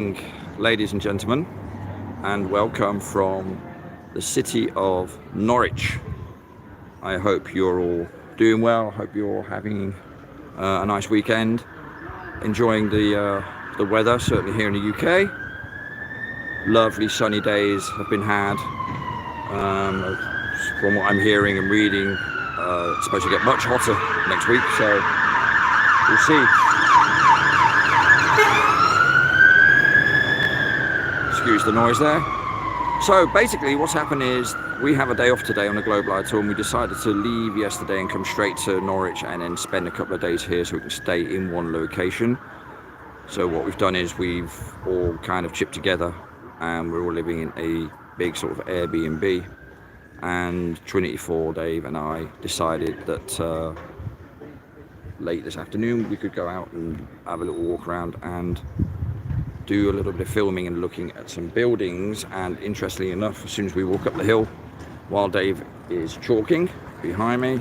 Ladies and gentlemen, and welcome from the city of Norwich. I hope you're all doing well. I hope you're all having a nice weekend, enjoying the weather, certainly here in the UK. Lovely sunny days have been had. From what I'm hearing and reading, it's supposed to get much hotter next week, so we'll see. Excuse the noise there. So basically what's happened is we have a day off today on the Global Eye Tour, and we decided to leave yesterday and come straight to Norwich and then spend a couple of days here so we can stay in one location. So what we've done is we've all kind of chipped together and we're all living in a big sort of Airbnb, and TRINITY4, Dave and I decided that late this afternoon we could go out and have a little walk around and do a little bit of filming and looking at some buildings. And interestingly enough, as soon as we walk up the hill, while Dave is chalking behind me,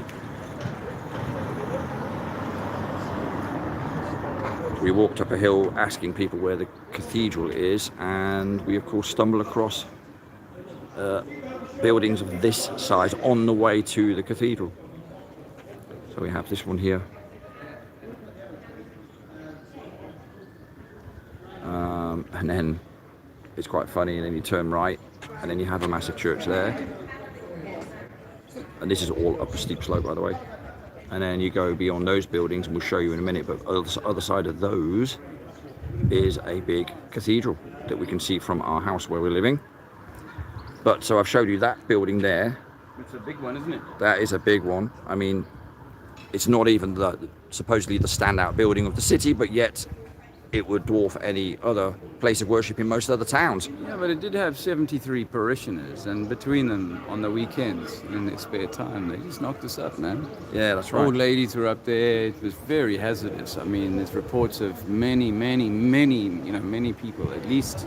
we walked up a hill asking people where the cathedral is, and we of course stumble across buildings of this size on the way to the cathedral. So we have this one here. And then it's quite funny, and then you turn right and then you have a massive church there, and this is all up a steep slope, by the way, and then you go beyond those buildings, and we'll show you in a minute, but other side of those is a big cathedral that we can see from our house where we're living. But so I've showed you that building there. It's a big one, isn't it? That is a big one. I mean, it's not even supposedly the standout building of the city, but yet it would dwarf any other place of worship in most other towns. Yeah, but it did have 73 parishioners, and between them on the weekends in their spare time, they just knocked us up, man. Yeah, that's right. Old ladies were up there. It was very hazardous. I mean, there's reports of many people, at least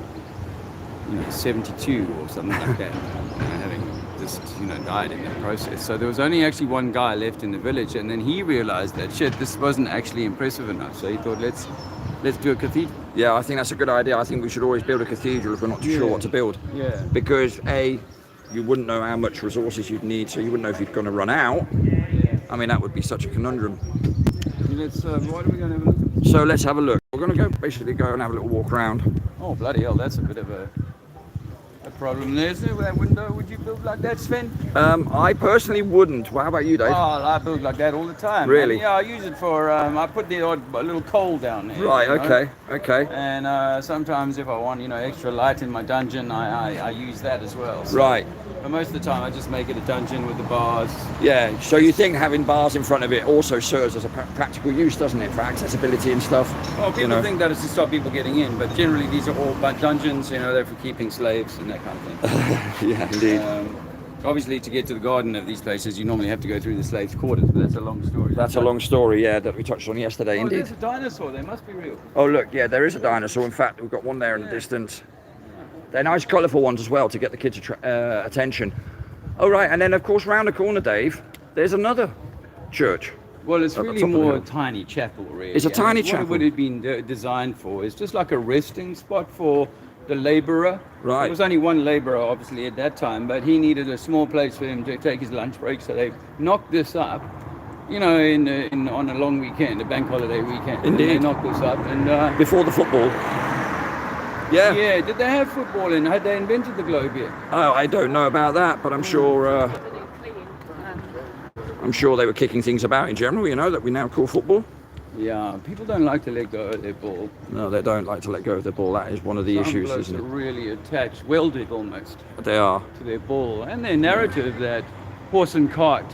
72 or something like that, having just died in that process. So there was only actually one guy left in the village, and then he realized that this wasn't actually impressive enough. So he thought, let's do a cathedral. Yeah, I think that's a good idea. I think we should always build a cathedral if we're not too sure what to build. Yeah. Because you wouldn't know how much resources you'd need, so you wouldn't know if you're going to run out. Yeah. I mean, that would be such a conundrum. Let's. What are we going to have a look at? So let's have a look. We're going to basically go and have a little walk around. Oh, bloody hell, that's a bit of a problem there, isn't it? With that window, would you build like that, Sven? I personally wouldn't. Well, how about you, Dave? Oh, I build like that all the time. Really? Yeah, I use it for, I put the odd little coal down there. Right, okay. And sometimes if I want, extra light in my dungeon, I use that as well. So, right. But most of the time I just make it a dungeon with the bars. Yeah, so you think having bars in front of it also serves as a practical use, doesn't it, for accessibility and stuff? Well, people think that is to stop people getting in, but generally these are all dungeons, they're for keeping slaves and that kind of thing. Yeah, indeed. Obviously, to get to the garden of these places, you normally have to go through the slaves' quarters, but that's a long story. That's a long story, yeah, that we touched on yesterday, indeed. There's a dinosaur, they must be real. Oh, look, yeah, there is a dinosaur. In fact, we've got one there in the distance. They're nice, colourful ones as well to get the kids' attention. Oh, right, and then, of course, round the corner, Dave, there's another church. Well, it's really more a tiny chapel, really. It's a tiny chapel. What it would have been designed for is just like a resting spot for the labourer. Right. There was only one labourer, obviously, at that time, but he needed a small place for him to take his lunch break, so they knocked this up, on a long weekend, a bank holiday weekend. Indeed. They knocked this up. And before the football. Yeah. Yeah, did they have football in? Had they invented the globe yet? Oh, I don't know about that, but I'm sure they were kicking things about in general, that we now call football. Yeah, people don't like to let go of their ball. No, they don't like to let go of their ball. That is one of the issues, isn't it? Some blokes are really attached, welded almost. They are. To their ball. And their narrative that horse and cart.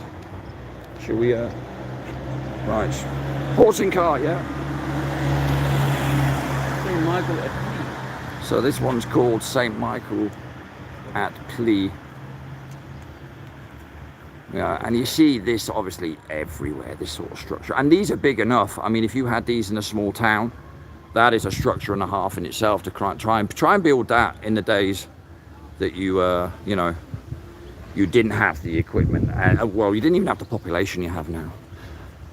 Shall we, right. Horse and cart, yeah. St. Michael at Plea. So this one's called St. Michael at Plea. Yeah, and you see this obviously everywhere, this sort of structure. And these are big enough. I mean, if you had these in a small town, that is a structure and a half in itself to try and build that in the days that you didn't have the equipment. And, well, you didn't even have the population you have now.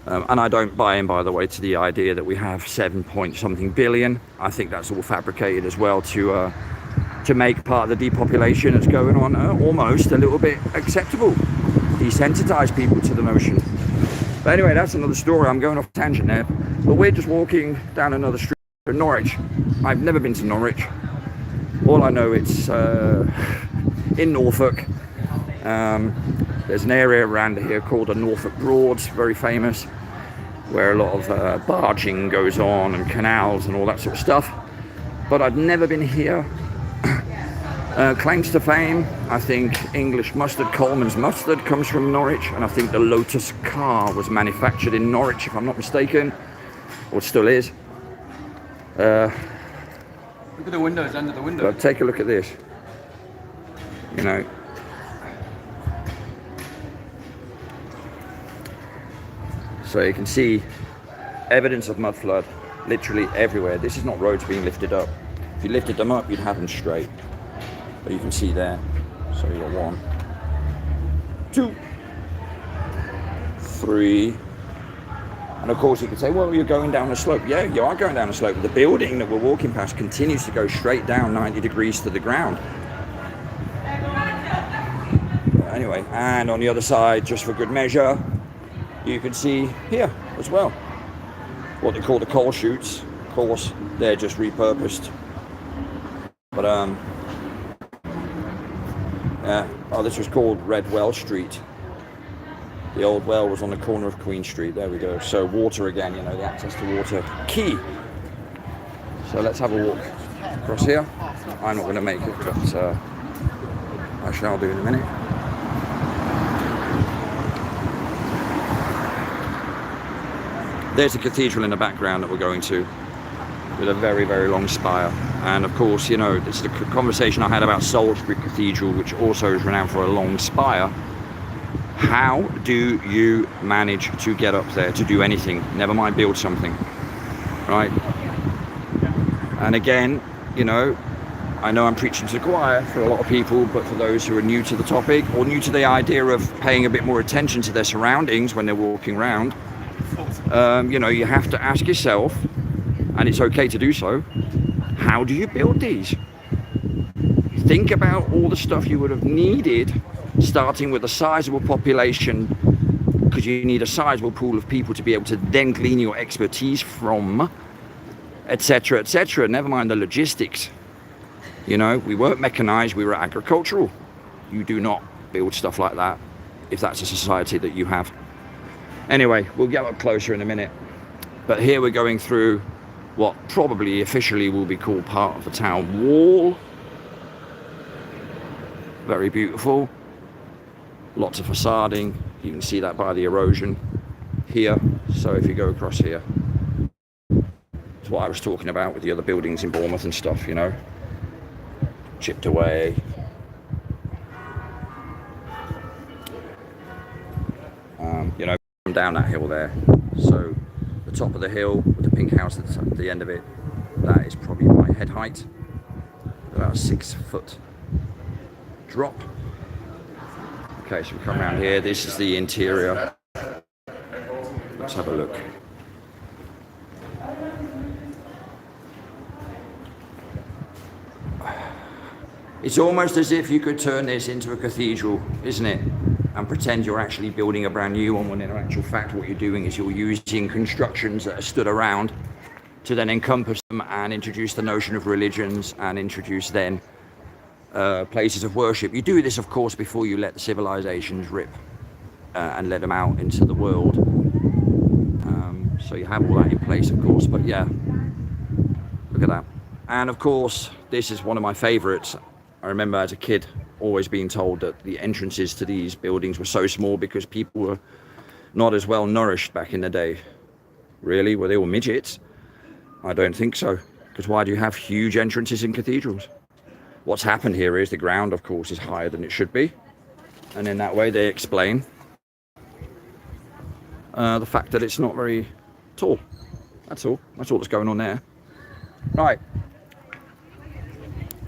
And I don't buy in, by the way, to the idea that we have 7 point something billion. I think that's all fabricated as well to make part of the depopulation that's going on almost a little bit acceptable. Desensitize people to the notion. But anyway, that's another story. I'm going off tangent there. But we're just walking down another street in Norwich. I've never been to Norwich. All I know, it's in Norfolk. There's an area around here called the Norfolk Broads, very famous, where a lot of barging goes on and canals and all that sort of stuff. But I've never been here. Claims to fame, I think English mustard, Coleman's mustard, comes from Norwich, and I think the Lotus car was manufactured in Norwich, if I'm not mistaken, or still is. Look at the windows, under the window. But take a look at this. You know. So you can see evidence of mud flood literally everywhere. This is not roads being lifted up. If you lifted them up, you'd have them straight. But you can see there. So you've got 1, 2, 3. And of course you could say, well, you're going down the slope. Yeah, you are going down the slope. The building that we're walking past continues to go straight down 90 degrees to the ground. But anyway, and on the other side, just for good measure, you can see here as well what they call the coal chutes. Of course, they're just repurposed. But yeah. Oh, this was called Red Well Street. The old well was on the corner of Queen Street. There we go. So water again, you know, the access to water key. So let's have a walk across here. I'm not going to make it, but I shall do in a minute. There's a cathedral in the background that we're going to, with a very, very long spire. And of course, you know, this is the conversation I had about Salisbury Cathedral, which also is renowned for a long spire. How do you manage to get up there to do anything? Never mind build something, right? And again, you know I'm preaching to the choir for a lot of people, but for those who are new to the topic or new to the idea of paying a bit more attention to their surroundings when they're walking around, you know, you have to ask yourself, and it's okay to do so, how do you build these? Think about all the stuff you would have needed, starting with a sizable population, because you need a sizable pool of people to be able to then glean your expertise from, etc., etc. Never mind the logistics. You know, we weren't mechanized, we were agricultural. You do not build stuff like that if that's a society that you have. Anyway, we'll get up closer in a minute. But here we're going through what probably officially will be called part of the town wall. Very beautiful. Lots of facading. You can see that by the erosion here. So if you go across here, it's what I was talking about with the other buildings in Bournemouth and stuff, you know. Chipped away. You know, down that hill there. So the top of the hill with the pink house at the end of it, that is probably my head height. About a 6 foot drop. Okay, so we come around here. This is the interior. Let's have a look. It's almost as if you could turn this into a cathedral, isn't it? And pretend you're actually building a brand new one, when in actual fact what you're doing is you're using constructions that are stood around to then encompass them and introduce the notion of religions and introduce then places of worship. You do this, of course, before you let the civilizations rip and let them out into the world. So you have all that in place, of course, but yeah, look at that. And of course, this is one of my favorites. I remember as a kid always being told that the entrances to these buildings were so small because people were not as well nourished back in the day. Really? Were they all midgets? I don't think so. Because why do you have huge entrances in cathedrals? What's happened here is the ground, of course, is higher than it should be. And in that way they explain the fact that it's not very tall. That's all. That's all that's going on there. Right.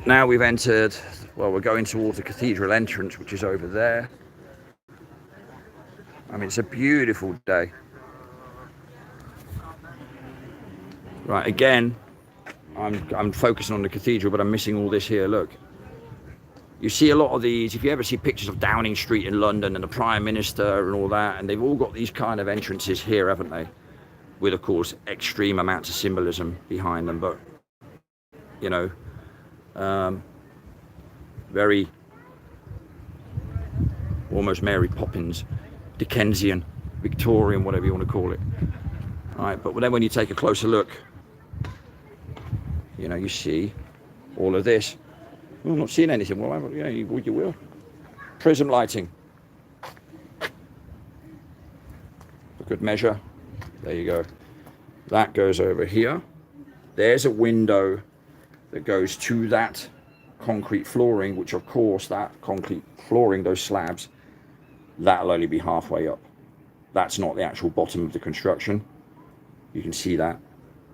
Now we've entered, well, we're going towards the cathedral entrance, which is over there. I mean, it's a beautiful day. Right, again, I'm focusing on the cathedral, but I'm missing all this here. Look, you see a lot of these. If you ever see pictures of Downing Street in London and the Prime Minister and all that, and they've all got these kind of entrances here, haven't they? With, of course, extreme amounts of symbolism behind them, but you know, very almost Mary Poppins, Dickensian, Victorian, whatever you want to call it. All right, but then when you take a closer look, you know, you see all of this. Well, I'm not seeing anything. Well, yeah, you will. Prism lighting. For good measure. There you go. That goes over here. There's a window that goes to that concrete flooring, which of course that concrete flooring, those slabs, that'll only be halfway up. That's not the actual bottom of the construction. You can see that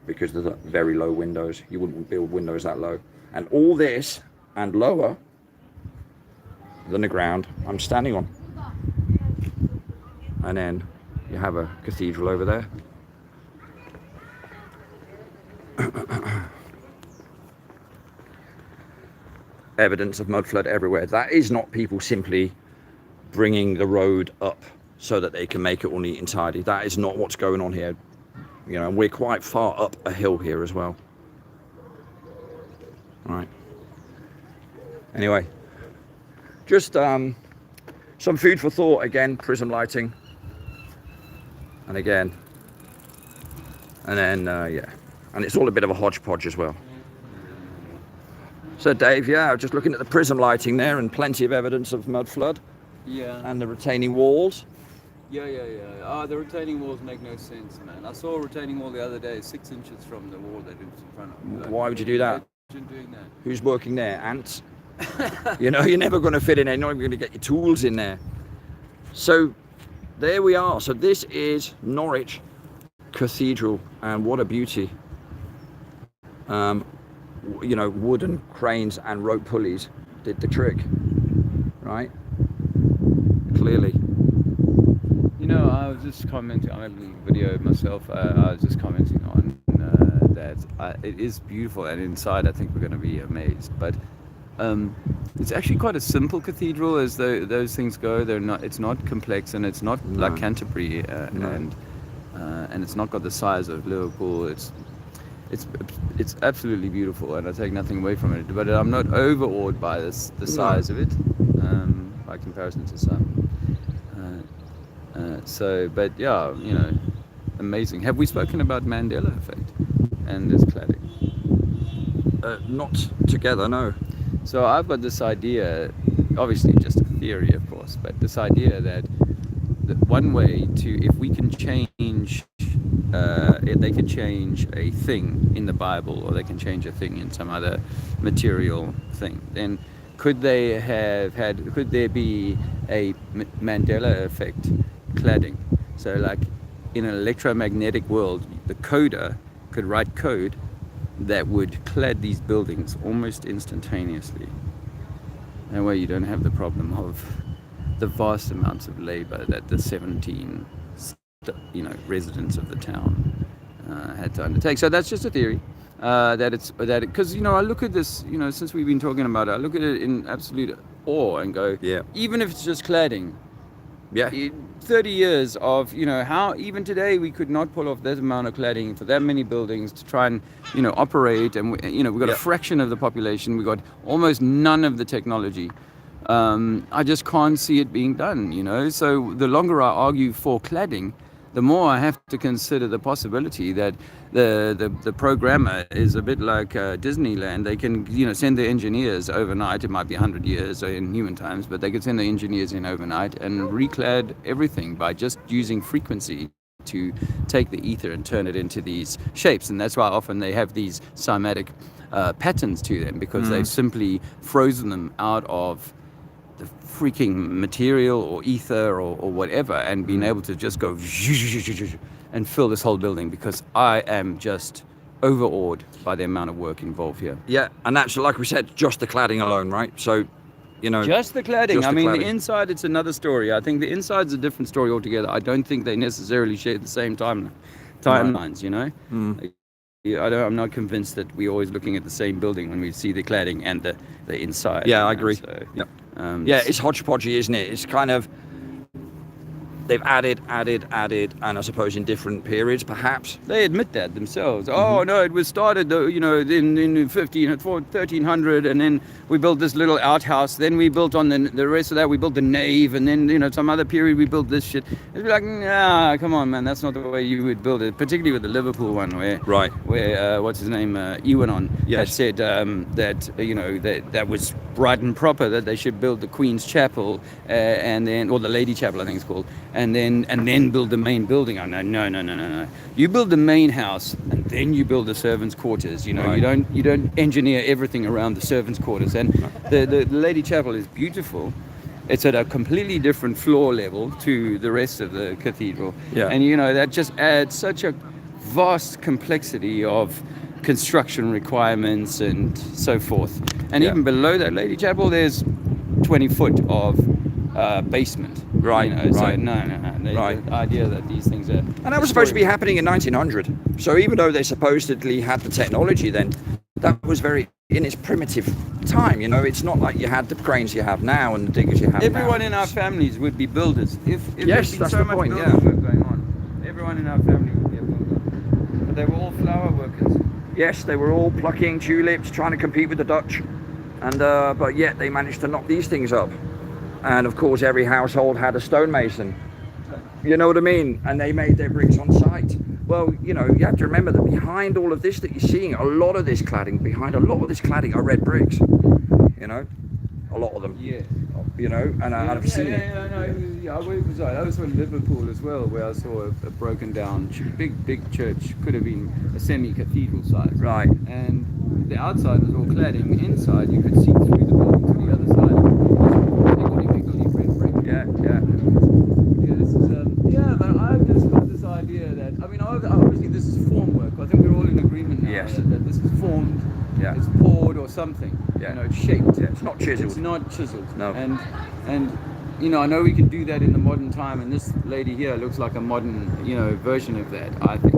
because there's very low windows. You wouldn't build windows that low. And all this and lower than the ground I'm standing on. And then you have a cathedral over there. Evidence of mud flood everywhere. That is not people simply bringing the road up so that they can make it all neat and tidy. That is not what's going on here. You know, and we're quite far up a hill here as well. Right. Anyway, just some food for thought. Again, prism lighting, and again, and then yeah, and it's all a bit of a hodgepodge as well. So Dave, yeah, just looking at the prism lighting there, and plenty of evidence of mud flood. Yeah. And the retaining walls. Yeah. The retaining walls make no sense, man. I saw a retaining wall the other day, 6 inches from the wall that it's in front of me. Why would you do that? Imagine doing that. Who's working there? Ants? You know, you're never going to fit in there. You're not even going to get your tools in there. So there we are. So this is Norwich Cathedral, and what a beauty. You know, wooden cranes and rope pulleys did the trick, right? Clearly. You know, I was just commenting, I made a video myself, I was just commenting on that it is beautiful, and inside I think we're going to be amazed, but it's actually quite a simple cathedral as those things go. It's not complex, and it's not like Canterbury, and it's not got the size of Liverpool. It's absolutely beautiful, and I take nothing away from it, but I'm not overawed by the size of it by comparison to some. But yeah, you know, amazing. Have we spoken about Mandela effect and this cladding? Not together, no. So I've got this idea, obviously just a theory, of course, but this idea that one way to, if we can change, if they can change a thing in the Bible, or they can change a thing in some other material thing, then could there be a Mandela effect cladding? So like in an electromagnetic world, the coder could write code that would clad these buildings almost instantaneously. That way you don't have the problem of the vast amounts of labor that the 17 residents of the town had to undertake. So that's just a theory. Because I look at this, since we've been talking about it, I look at it in absolute awe and go, yeah, even if it's just cladding, yeah, 30 years of, how even today we could not pull off that amount of cladding for that many buildings to try and, operate, and we've got a fraction of the population, we've got almost none of the technology. I just can't see it being done, so the longer I argue for cladding, the more I have to consider the possibility that the programmer is a bit like Disneyland. They can send their engineers overnight. It might be 100 years in human times, but they could send the engineers in overnight and reclad everything by just using frequency to take the ether and turn it into these shapes. And that's why often they have these cymatic patterns to them, because they've simply frozen them out of the freaking material or ether or whatever, and being able to just go and fill this whole building, because I am just overawed by the amount of work involved here. Yeah, and that's, like we said, just the cladding alone, right? So, just the cladding. Just the cladding. cladding. The inside, it's another story. I think the inside's a different story altogether. I don't think they necessarily share the same timelines, I'm not convinced that we're always looking at the same building when we see the cladding and the inside. Yeah, I agree. So, Yep. Yeah, it's hodgepodgey, isn't it? It's kind of, they've added, and I suppose in different periods, perhaps. They admit that themselves. Oh no, it was started, in 1300, and then we built this little outhouse. Then we built on the rest of that. We built the nave, and then some other period we built this shit. It's like, nah, come on, man, that's not the way you would build it. Particularly with the Liverpool one, where what's his name, Ewan had said that was right and proper, that they should build the Queen's Chapel or the Lady Chapel, I think it's called. And then build the main building. Oh, no. You build the main house and then you build the servants' quarters. You don't engineer everything around the servants' quarters. And the Lady Chapel is beautiful. It's at a completely different floor level to the rest of the cathedral. Yeah. And that just adds such a vast complexity of construction requirements and so forth. And even below that Lady Chapel, there's 20 foot of basement. Right. So the idea that these things are... And that was supposed to be happening in 1900. So even though they supposedly had the technology then, that was very in its primitive time. It's not like you had the cranes you have now and the diggers you have Everyone now. in our families would be builders. If yes, there'd been that's so the much point, building work going on, everyone in our family would be a builder. But they were all flower workers. Yes, they were all plucking tulips, trying to compete with the Dutch. And but yet they managed to knock these things up. And of course, every household had a stonemason. You know what I mean? And they made their bricks on site. Well, you have to remember that behind all of this that you're seeing, behind a lot of this cladding are red bricks. A lot of them. Yeah. And I've seen it. I was in Liverpool as well, where I saw a broken down big church. Could have been a semi-cathedral size. Right. And the outside was all cladding. Inside, you could see through the building to the other side. Piggly red brick. Yeah. But I've just got this idea that, obviously this is form work. I think we're all in agreement now that this is formed, it's poured or something. Yeah. It's shaped. Yeah, it's not chiseled. It's not chiseled. No. And I know we can do that in the modern time, and this lady here looks like a modern, version of that, I think.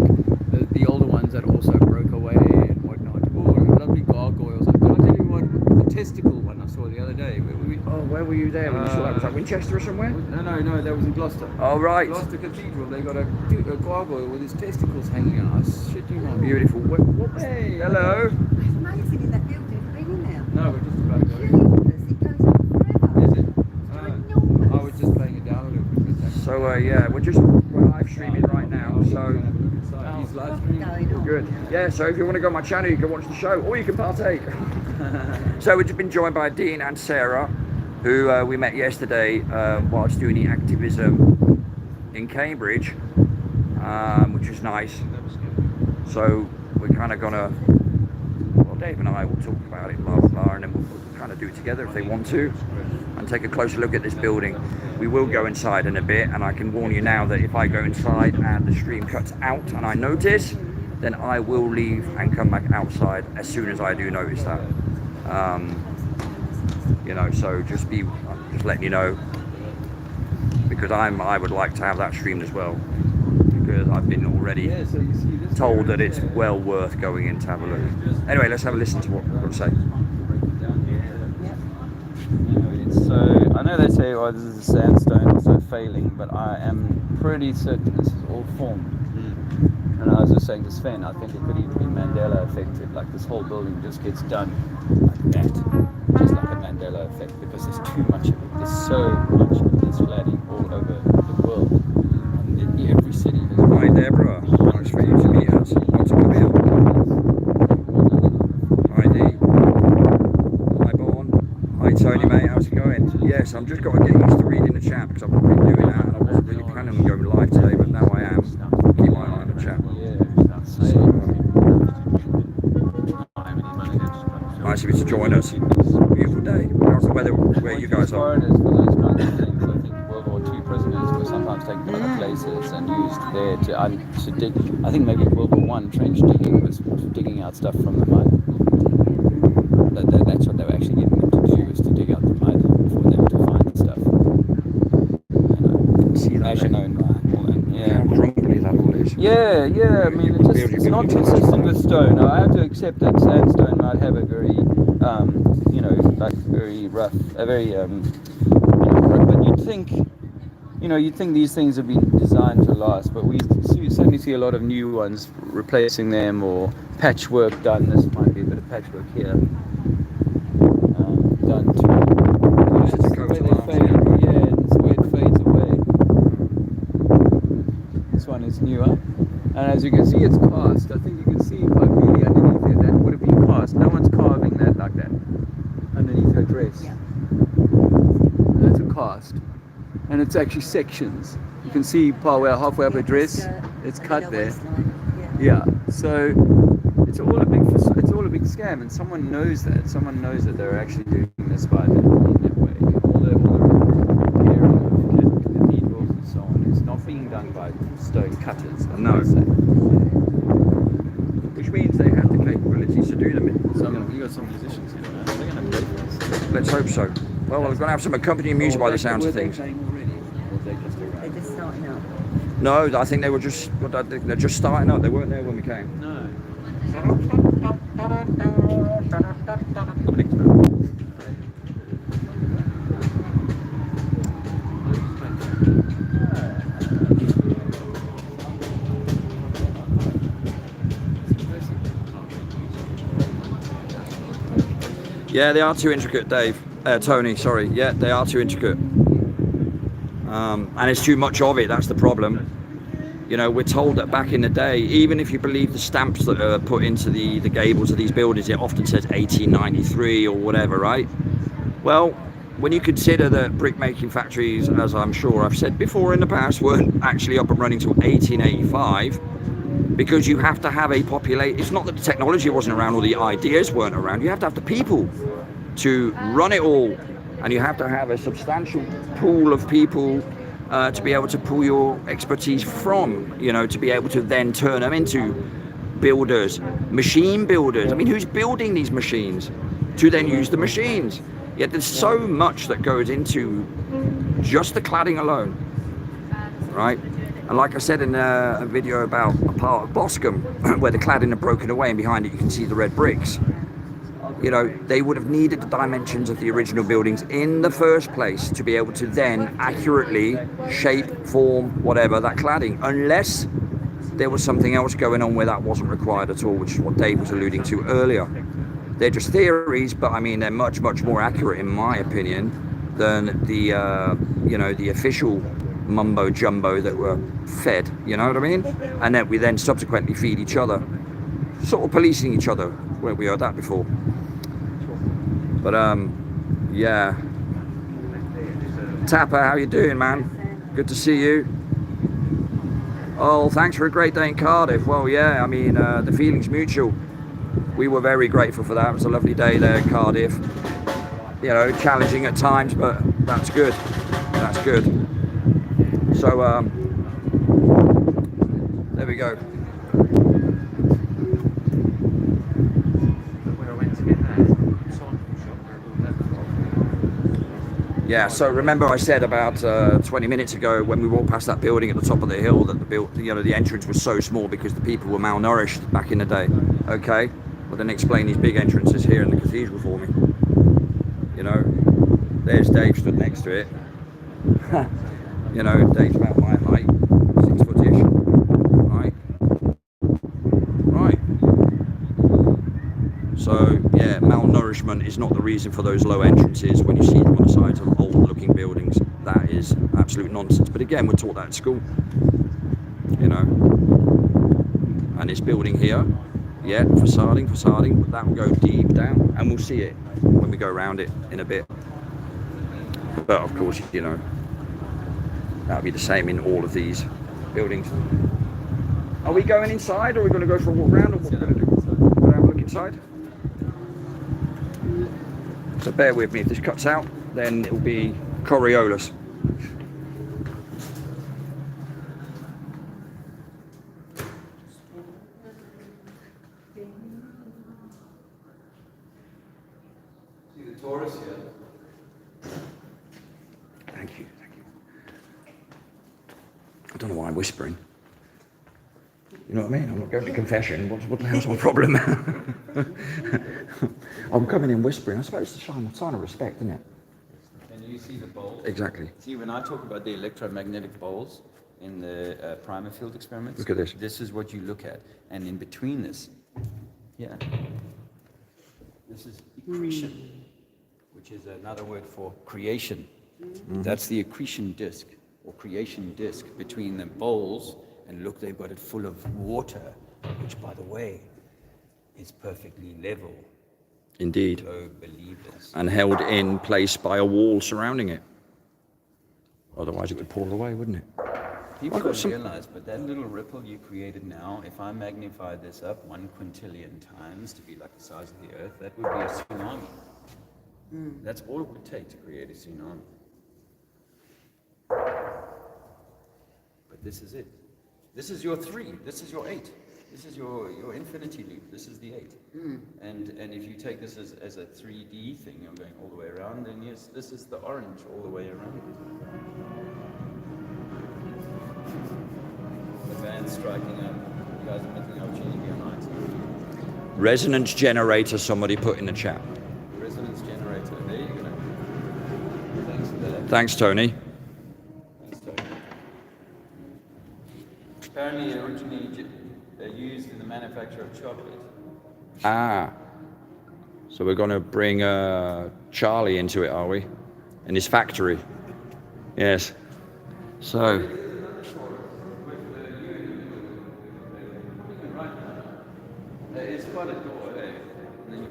The older ones that also broke away and whatnot. Oh, lovely gargoyles. Can I tell you what, the testicle one I saw the other day. Where were you there when you saw that? Was that Winchester or somewhere? No, that was in Gloucester. Oh, right. Gloucester Cathedral, they got a gargoyle with his testicles hanging out. Shit, you know. Beautiful. What was Hey, hello. It's amazing in that building. Have you been in there? No, we're just about to go. It goes on forever. Is it? Enormous. I was just playing it down a little bit. So we're live streaming right now. So He's live streaming. good. Yeah. So if you want to go on my channel, you can watch the show, or you can partake. So we've just been joined by Dean and Sarah, who we met yesterday whilst doing the activism in Cambridge, which is nice. So we're kind of gonna, Dave and I will talk about it, blah blah blah, and then we'll kind of do it together if they want to, and take a closer look at this building. We will go inside in a bit, and I can warn you now that if I go inside and the stream cuts out and I notice, then I will leave and come back outside as soon as I do notice that. So just letting you know, because I would like to have that streamed as well, because I've been already told that it's well worth going in to have a look. Anyway, let's have a listen to what we've got to say. So I know they say, this is sandstone, so failing, but I am pretty certain this is all formed. And I was just saying to Sven, I think it could even be Mandela affected, like this whole building just gets done like that, just like a Mandela effect, because there's too much of it. There's so much of this cladding all over the world. And in every city has Hi Deborah, nice for you to meet us. What's up here? Hi Dee. Hi Born. Hi Tony mate, how's it going? Yes, I'm just got to get used to reading the chat, because I've not been doing that, and I wasn't really planning on going live today, but now I am. Keep my eye on the chat. Nice of you to join us. Beautiful day. How's the weather where you guys are? For those kinds of things, I think World War II prisoners were sometimes taken to other places and used there to dig. I think maybe World War I trench digging was digging out stuff from the mud. That's what they were actually getting them to do, was to dig out the mud for them to find stuff. See that? As you know, How crumbly that all is. Yeah, I mean, it's not consistent with stone. I have to accept that sandstone might have a very, you know, like very rough, a very, but you'd think these things have been designed to last, but we certainly see a lot of new ones replacing them or patchwork done. This might be a bit of patchwork here. Done too. This is a coat of arms, Yeah, it's the way it fades away. This one is newer. And as you can see, it's cast. I think you can see quite clearly underneath it. That would have been cast. No one's carving that like that underneath her dress. Yeah. That's a cast. And it's actually sections. You can see halfway up her dress. It's cut there. Yeah. So it's all a big scam, and someone knows that. Someone knows that they're actually doing this by in that way. All the repairing of cathedrals and so on. It's not being done by stone cutters. No. Which means they have the capabilities to do them. You got some musicians here, man. They're going to play for us. Let's hope so. Well, we're going to have some accompanying music by the sounds of things. They're just starting up. No, I think they're just starting up. They weren't there when we came. No. Yeah, they are too intricate, Dave. Tony, sorry. Yeah, they are too intricate. And it's too much of it, that's the problem. You know, we're told that back in the day, even if you believe the stamps that are put into the gables of these buildings, it often says 1893 or whatever, right? Well, when you consider that brick making factories, as I'm sure I've said before in the past, weren't actually up and running till 1885, because you have to have a population. It's not that the technology wasn't around or the ideas weren't around. You have to have the people to run it all, and you have to have a substantial pool of people to be able to pull your expertise from, you know, to be able to then turn them into builders, machine builders. I mean, who's building these machines to then use the machines? Yet there's so much that goes into just the cladding alone, right? And like I said in a video about a part of Boscombe, where the cladding had broken away and behind it you can see the red bricks, you know, they would have needed the dimensions of the original buildings in the first place to be able to then accurately shape, form, whatever, that cladding, unless there was something else going on where that wasn't required at all, which is what Dave was alluding to earlier. They're just theories, but I mean, they're much, much more accurate, in my opinion, than the, you know, the official mumbo jumbo that were fed, you know what I mean? And that we then subsequently feed each other, sort of policing each other, where we heard that before. But yeah. Tapper, how you doing, man? Good to see you. Oh, thanks for a great day in Cardiff. Well, yeah, I mean, the feeling's mutual. We were very grateful for that. It was a lovely day there in Cardiff. You know, challenging at times, but that's good. That's good. So, there we go. Yeah, so remember I said about 20 minutes ago when we walked past that building at the top of the hill that the entrance was so small because the people were malnourished back in the day. Okay, well then explain these big entrances here in the cathedral for me. You know, there's Dave stood next to it. You know, Dave's about my height, 6 foot-ish. Right. Right. So yeah, malnourishment is not the reason for those low entrances when you see them on the sides of old-looking buildings. That is absolute nonsense. But again, we're taught that at school. You know. And this building here, yeah, facading, but that will go deep down, and we'll see it when we go around it in a bit. But of course, you know, that'll be the same in all of these buildings. Are we going inside, or are we going to go for a walk around, or what are we going to do? Go have a look inside. So bear with me, if this cuts out, then it will be Coriolis. See the Taurus here? Thank you. I don't know why I'm whispering. You know what I mean? I'm not going to confession. What the hell's my problem? I'm coming in whispering. I suppose it's a sign of respect, isn't it? And you see the bowls? Exactly. See, when I talk about the electromagnetic bowls in the primer field experiments, Look at this. This is what you look at. And in between this, yeah, this is accretion, which is another word for creation. That's the accretion disk or creation disk between the bowls. And look, they've got it full of water, which, by the way, is perfectly level. Indeed. So believers. And held in place by a wall surrounding it. Otherwise it would pour away, wouldn't it? People don't realize, but that little ripple you created now, if I magnify this up 1 quintillion times to be like the size of the Earth, that would be a tsunami. That's all it would take to create a tsunami. But this is it. This is your 3. This is your 8. This is your infinity loop. This is the 8. And if you take this as a 3D thing, you're going all the way around, then yes, this is the orange all the way around. The band's striking up. You guys are making opportunity behind. Resonance generator, somebody put in the chat. Resonance generator. There you go. Thanks for that. Thanks, Tony. Thanks, Tony. Apparently originally used in the manufacture of chocolate. Ah. So we're going to bring Charlie into it, are we? In his factory. Yes. So... It's quite a door there.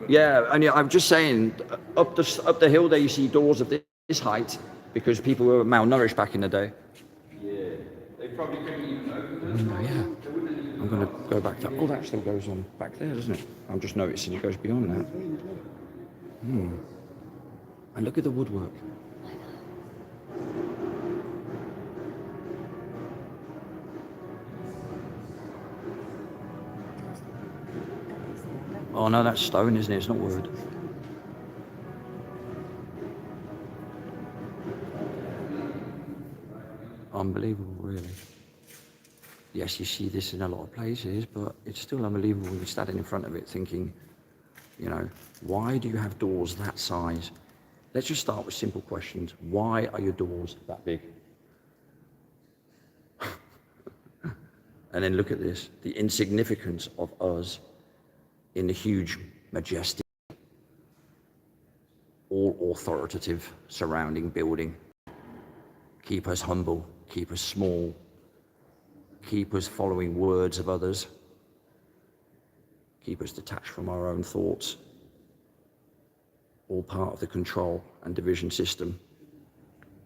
yeah, and I'm just saying, up the hill there you see doors of this height, because people were malnourished back in the day. Yeah. They probably couldn't even open it. Yeah. I'm going to go back to... oh, that still goes on back there, doesn't it? I'm just noticing it goes beyond that. And look at the woodwork. Oh no, that's stone, isn't it? It's not wood. Unbelievable, really. Yes, you see this in a lot of places, but it's still unbelievable when you're standing in front of it thinking, you know, why do you have doors that size? Let's just start with simple questions. Why are your doors that big? And then look at this, the insignificance of us in the huge, majestic, all authoritative surrounding building. Keep us humble, keep us small, keep us following words of others, keep us detached from our own thoughts, all part of the control and division system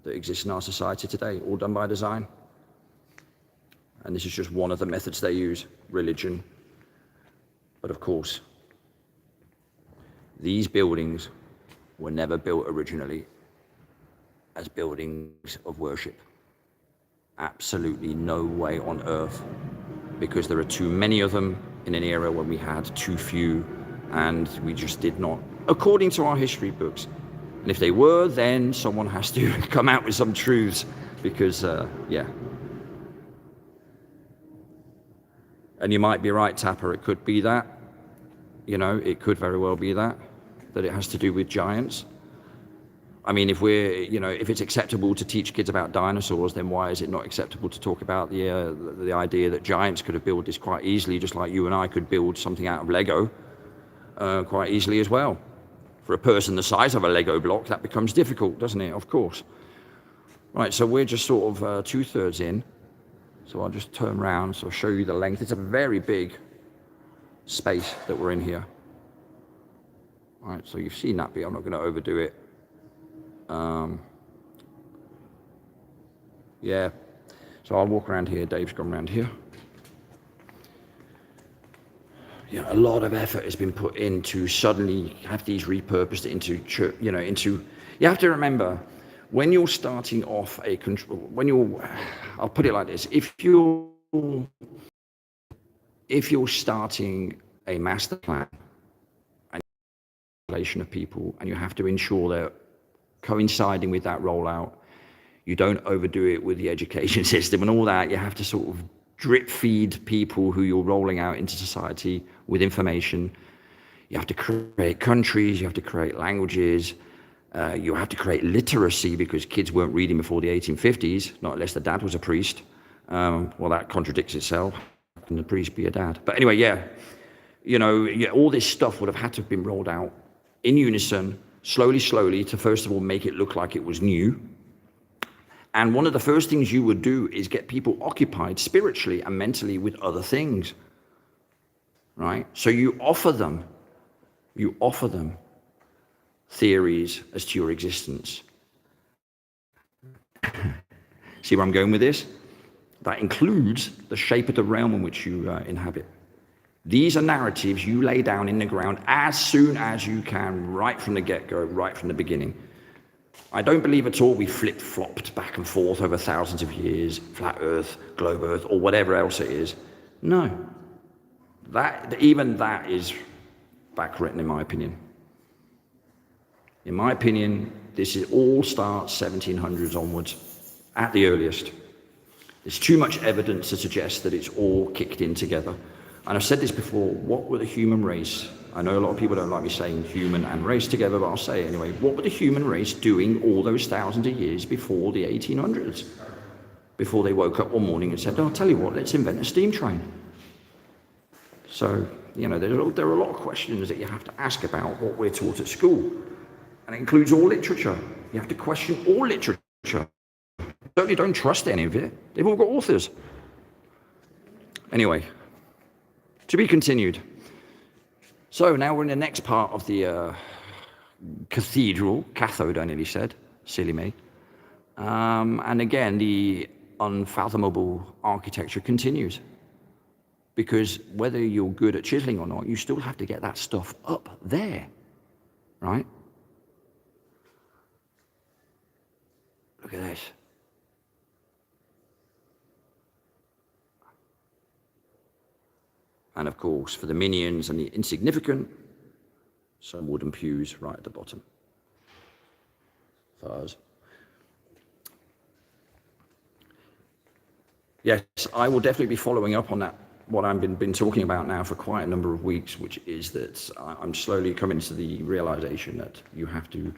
that exists in our society today, all done by design. And this is just one of the methods they use, religion. But of course, these buildings were never built originally as buildings of worship. Absolutely no way on earth, because there are too many of them in an era when we had too few, and we just did not, according to our history books. And if they were, then someone has to come out with some truths, because, yeah. And you might be right, Tapper, it could be that. You know, it could very well be that it has to do with giants. I mean, if it's acceptable to teach kids about dinosaurs, then why is it not acceptable to talk about the idea that giants could have built this quite easily, just like you and I could build something out of Lego quite easily as well. For a person the size of a Lego block, that becomes difficult, doesn't it? Of course. Right, so we're just sort of 2/3 in. So I'll just turn around, so I'll show you the length. It's a very big space that we're in here. All right, so you've seen that bit. I'm not going to overdo it. Yeah, so I'll walk around here. Dave's gone around here. Yeah, a lot of effort has been put in to suddenly have these repurposed into, you have to remember, when you're starting off I'll put it like this, if you're starting a master plan and population of people, and you have to ensure that coinciding with that rollout, you don't overdo it with the education system and all that. You have to sort of drip feed people who you're rolling out into society with information. You have to create countries, you have to create languages, you have to create literacy because kids weren't reading before the 1850s, not unless the dad was a priest. Well, that contradicts itself. How can the priest be a dad? But anyway, yeah, all this stuff would have had to have been rolled out in unison, slowly, to first of all make it look like it was new. And one of the first things you would do is get people occupied spiritually and mentally with other things, right? So you offer them theories as to your existence. See where I'm going with this? That includes the shape of the realm in which you inhabit. These are narratives you lay down in the ground as soon as you can, right from the get-go, right from the beginning. I don't believe at all we flip-flopped back and forth over thousands of years, flat Earth, globe Earth, or whatever else it is. No. Even that is backwritten, in my opinion. In my opinion, this is all starts 1700s onwards, at the earliest. There's too much evidence to suggest that it's all kicked in together. And I've said this before, what were the human race? I know a lot of people don't like me saying human and race together, but I'll say it anyway. What were the human race doing all those thousands of years before the 1800s? Before they woke up one morning and said, I'll tell you what, let's invent a steam train. So, there are a lot of questions that you have to ask about what we're taught at school. And it includes all literature. You have to question all literature. Certainly don't trust any of it. They've all got authors. Anyway, to be continued. So now we're in the next part of the cathode, I nearly said, silly me. And again, the unfathomable architecture continues. Because whether you're good at chiseling or not, you still have to get that stuff up there, right? Look at this. And of course, for the minions and the insignificant, some wooden pews right at the bottom. Fuzz. Yes, I will definitely be following up on that, what I've been talking about now for quite a number of weeks, which is that I'm slowly coming to the realization that you have to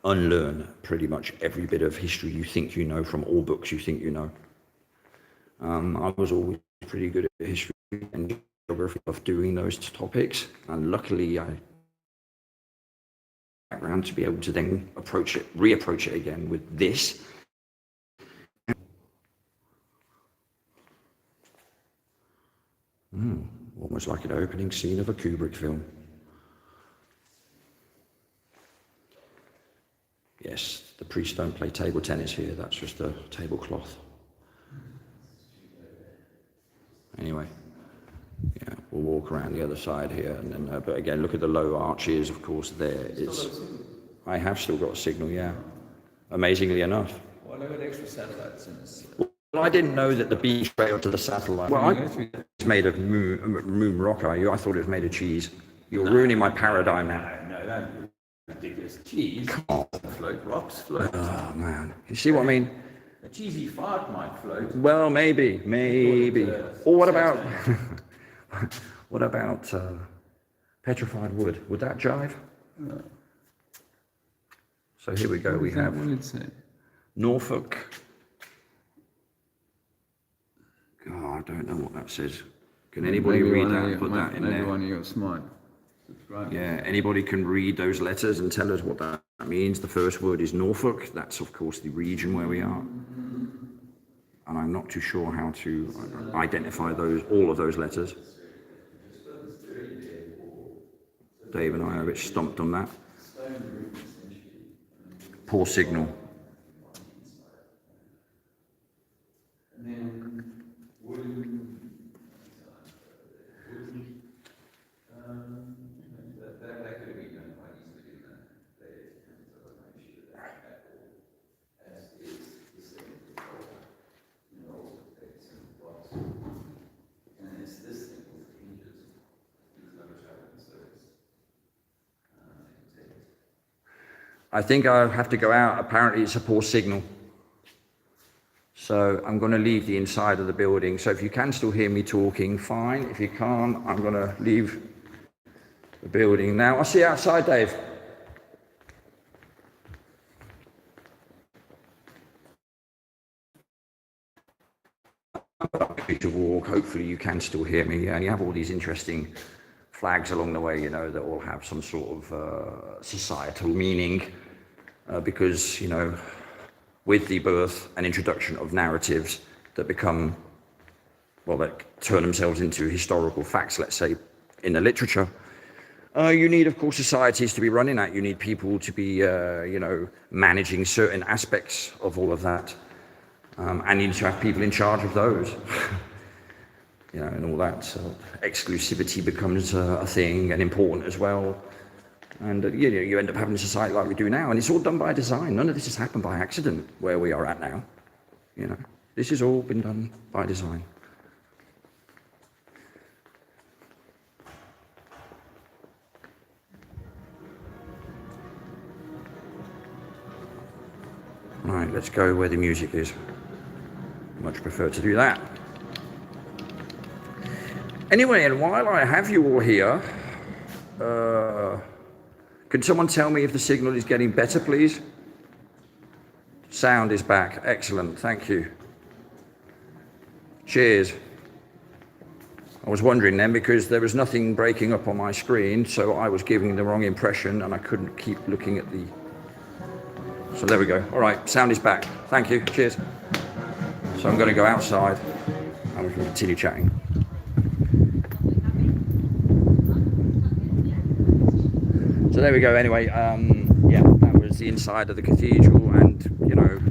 unlearn pretty much every bit of history you think you know from all books you think you know. I was always pretty good at history and geography of doing those topics, and luckily I background to be able to then reapproach it again with this. Almost like an opening scene of a Kubrick film. Yes, the priests don't play table tennis here, that's just a tablecloth. Anyway, yeah, we'll walk around the other side here, and then, but again, look at the low arches, of course, there. I have still got a signal, yeah, amazingly enough. Well, I got extra satellites in this. Well, I didn't know that the beach trail to the satellite. Well, it's made of moon rock, are you? I thought it was made of cheese. You're ruining my paradigm now. No, that's ridiculous. Cheese float, rocks float. Oh, man. You see what I mean? A cheesy fart might float. Well, maybe. Or what about, petrified wood? Would that jive? No. So here we go. We have Norfolk. Oh, I don't know what that says. Can anybody read that and put that in there? Maybe one of you are smart. Yeah, anybody can read those letters and tell us what that means. The first word is Norfolk. That's, of course, the region where we are. And I'm not too sure how to identify all of those letters. Dave and I are a bit stumped on that. Poor signal. I think I'll have to go out. Apparently it's a poor signal. So I'm going to leave the inside of the building. So if you can still hear me talking, fine. If you can't, I'm going to leave the building now. I'll see you outside, Dave. To walk. Hopefully you can still hear me. And you have all these interesting flags along the way, you know, that all have some sort of societal meaning, because, you know, with the birth and introduction of narratives that become, well, that turn themselves into historical facts, let's say, in the literature, you need, of course, societies to be running at. You need people to be, you know, managing certain aspects of all of that. And you need to have people in charge of those, you know, and all that. So exclusivity becomes a thing and important as well. And you know, you end up having a society like we do now, and it's all done by design. None of this has happened by accident where we are at now. You know, this has all been done by design. Right, let's go where the music is. Much prefer to do that. Anyway, and while I have you all here, can someone tell me if the signal is getting better, please? Sound is back. Excellent. Thank you. Cheers. I was wondering then, because there was nothing breaking up on my screen, so I was giving the wrong impression and I couldn't keep looking at the... So there we go. All right, sound is back. Thank you. Cheers. So I'm going to go outside and we can continue chatting. So there we go. Anyway, yeah, that was the inside of the cathedral, and you know,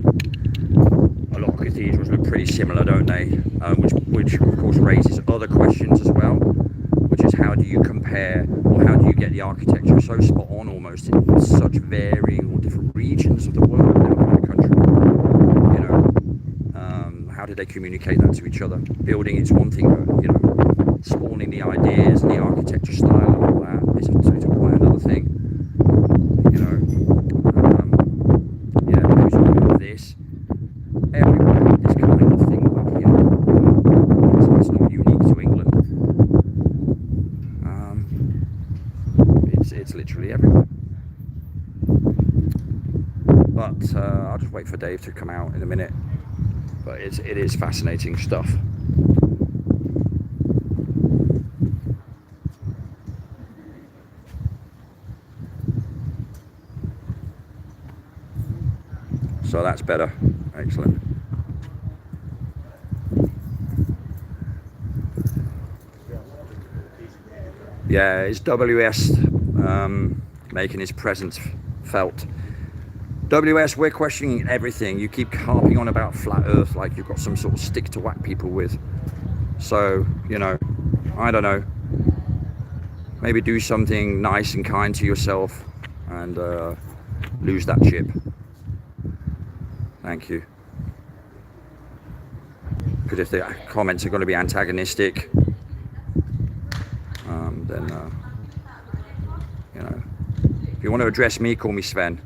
a lot of cathedrals look pretty similar, don't they? Which of course raises other questions as well, which is how do you compare, or how do you get the architecture so spot on almost in such varying or different regions of the world, in the country? You know, how did they communicate that to each other? Building is one thing, but you know, spawning the ideas and the architecture style and all that is quite another thing. You know, yeah, because you have this everywhere, this kind of thing up here. It's not unique to England. It's literally everywhere. But I'll just wait for Dave to come out in a minute. But it is fascinating stuff. So that's better. Excellent. Yeah, it's WS making his presence felt. WS, we're questioning everything. You keep harping on about flat earth like you've got some sort of stick to whack people with. So, you know, I don't know. Maybe do something nice and kind to yourself and lose that chip. Thank you. Because if the comments are going to be antagonistic, then, you know, if you want to address me, call me Sven.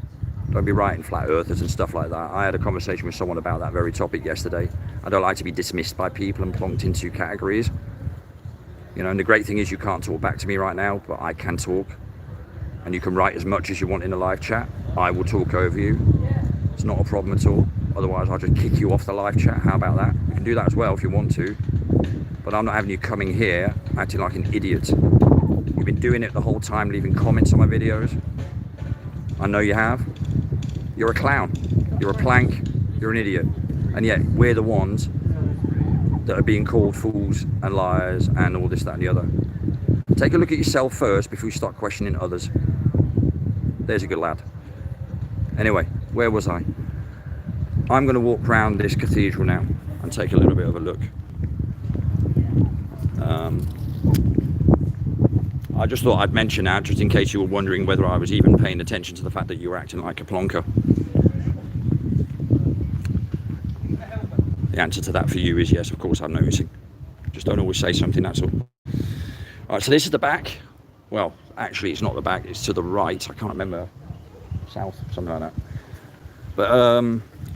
Don't be writing flat earthers and stuff like that. I had a conversation with someone about that very topic yesterday. I don't like to be dismissed by people and plonked into categories. You know, and the great thing is you can't talk back to me right now, but I can talk. And you can write as much as you want in a live chat. I will talk over you. It's not a problem at all. Otherwise, I'll just kick you off the live chat. How about that? You can do that as well if you want to. But I'm not having you coming here acting like an idiot. You've been doing it the whole time, leaving comments on my videos. I know you have. You're a clown. You're a plank. You're an idiot. And yet, we're the ones that are being called fools and liars and all this, that and the other. Take a look at yourself first before you start questioning others. There's a good lad. Anyway, where was I? I'm going to walk around this cathedral now and take a little bit of a look. I just thought I'd mention that just in case you were wondering whether I was even paying attention to the fact that you were acting like a plonker. The answer to that for you is yes, of course I'm noticing. Just don't always say something, that's all. Alright, so this is the back. Well, actually it's not the back, it's to the right. I can't remember. South, something like that. But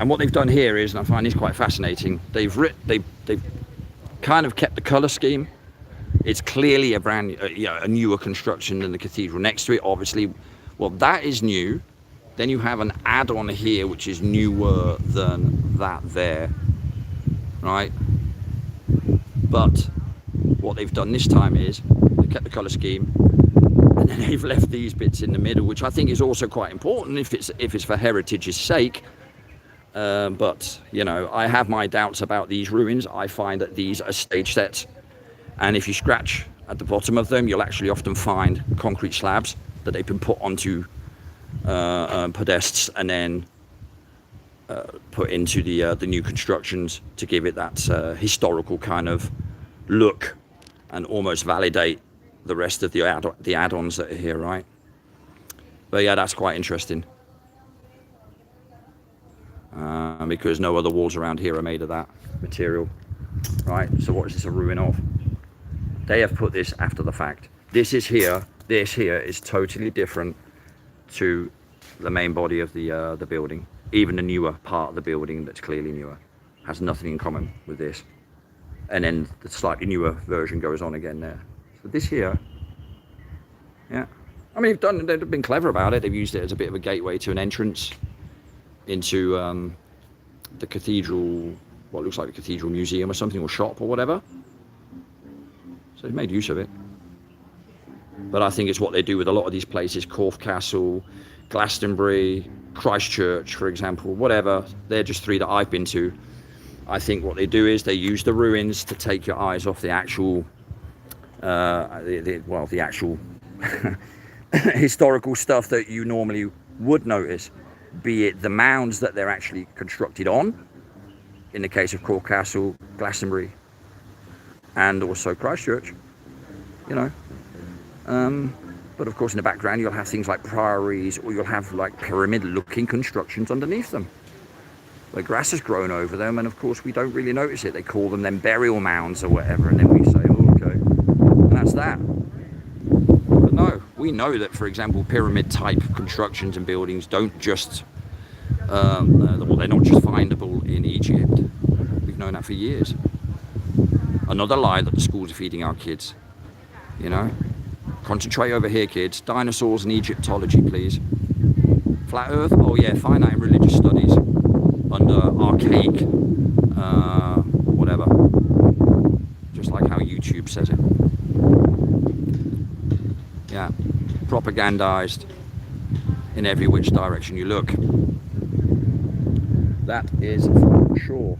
And what they've done here is, and I find this quite fascinating, they've kind of kept the colour scheme. It's clearly a newer construction than the cathedral next to it, obviously. Well, that is new. Then you have an add-on here, which is newer than that there, right? But what they've done this time is they've kept the colour scheme, and then they've left these bits in the middle, which I think is also quite important if it's for heritage's sake. But you know, I have my doubts about these ruins. I find that these are stage sets, and if you scratch at the bottom of them, you'll actually often find concrete slabs that they've been put onto podests and then put into the new constructions to give it that historical kind of look and almost validate the rest of the add-ons that are here, right? But yeah, that's quite interesting. Because no other walls around here are made of that material, right? So what is this a ruin of? They have put this after the fact. This here is totally different to the main body of the building. Even the newer part of the building that's clearly newer has nothing in common with this. And then the slightly newer version goes on again there. So this here, yeah. I mean, they've been clever about it. They've used it as a bit of a gateway to an entrance into the cathedral, what looks like a cathedral museum or something, or shop or whatever. So they've made use of it. But I think it's what they do with a lot of these places, Corfe Castle, Glastonbury, Christchurch, for example, whatever. They're just three that I've been to. I think what they do is they use the ruins to take your eyes off the actual, the actual historical stuff that you normally would notice, be it the mounds that they're actually constructed on, in the case of Corfe Castle, Glastonbury, and also Christchurch, you know. But of course in the background you'll have things like priories, or you'll have like pyramid looking constructions underneath them where grass has grown over them, and of course we don't really notice it. They call them then burial mounds or whatever, and then we say, oh, okay, and that's that. But no, we know that, for example, pyramid type constructions and buildings don't just well, they're not just findable in Egypt. We've known that for years. Another lie that the schools are feeding our kids, you know. Concentrate over here, kids. Dinosaurs and Egyptology, please. Flat Earth? Oh yeah, find that in religious studies under archaic whatever. Just like how YouTube says it. Yeah, propagandized in every which direction you look. That is for sure.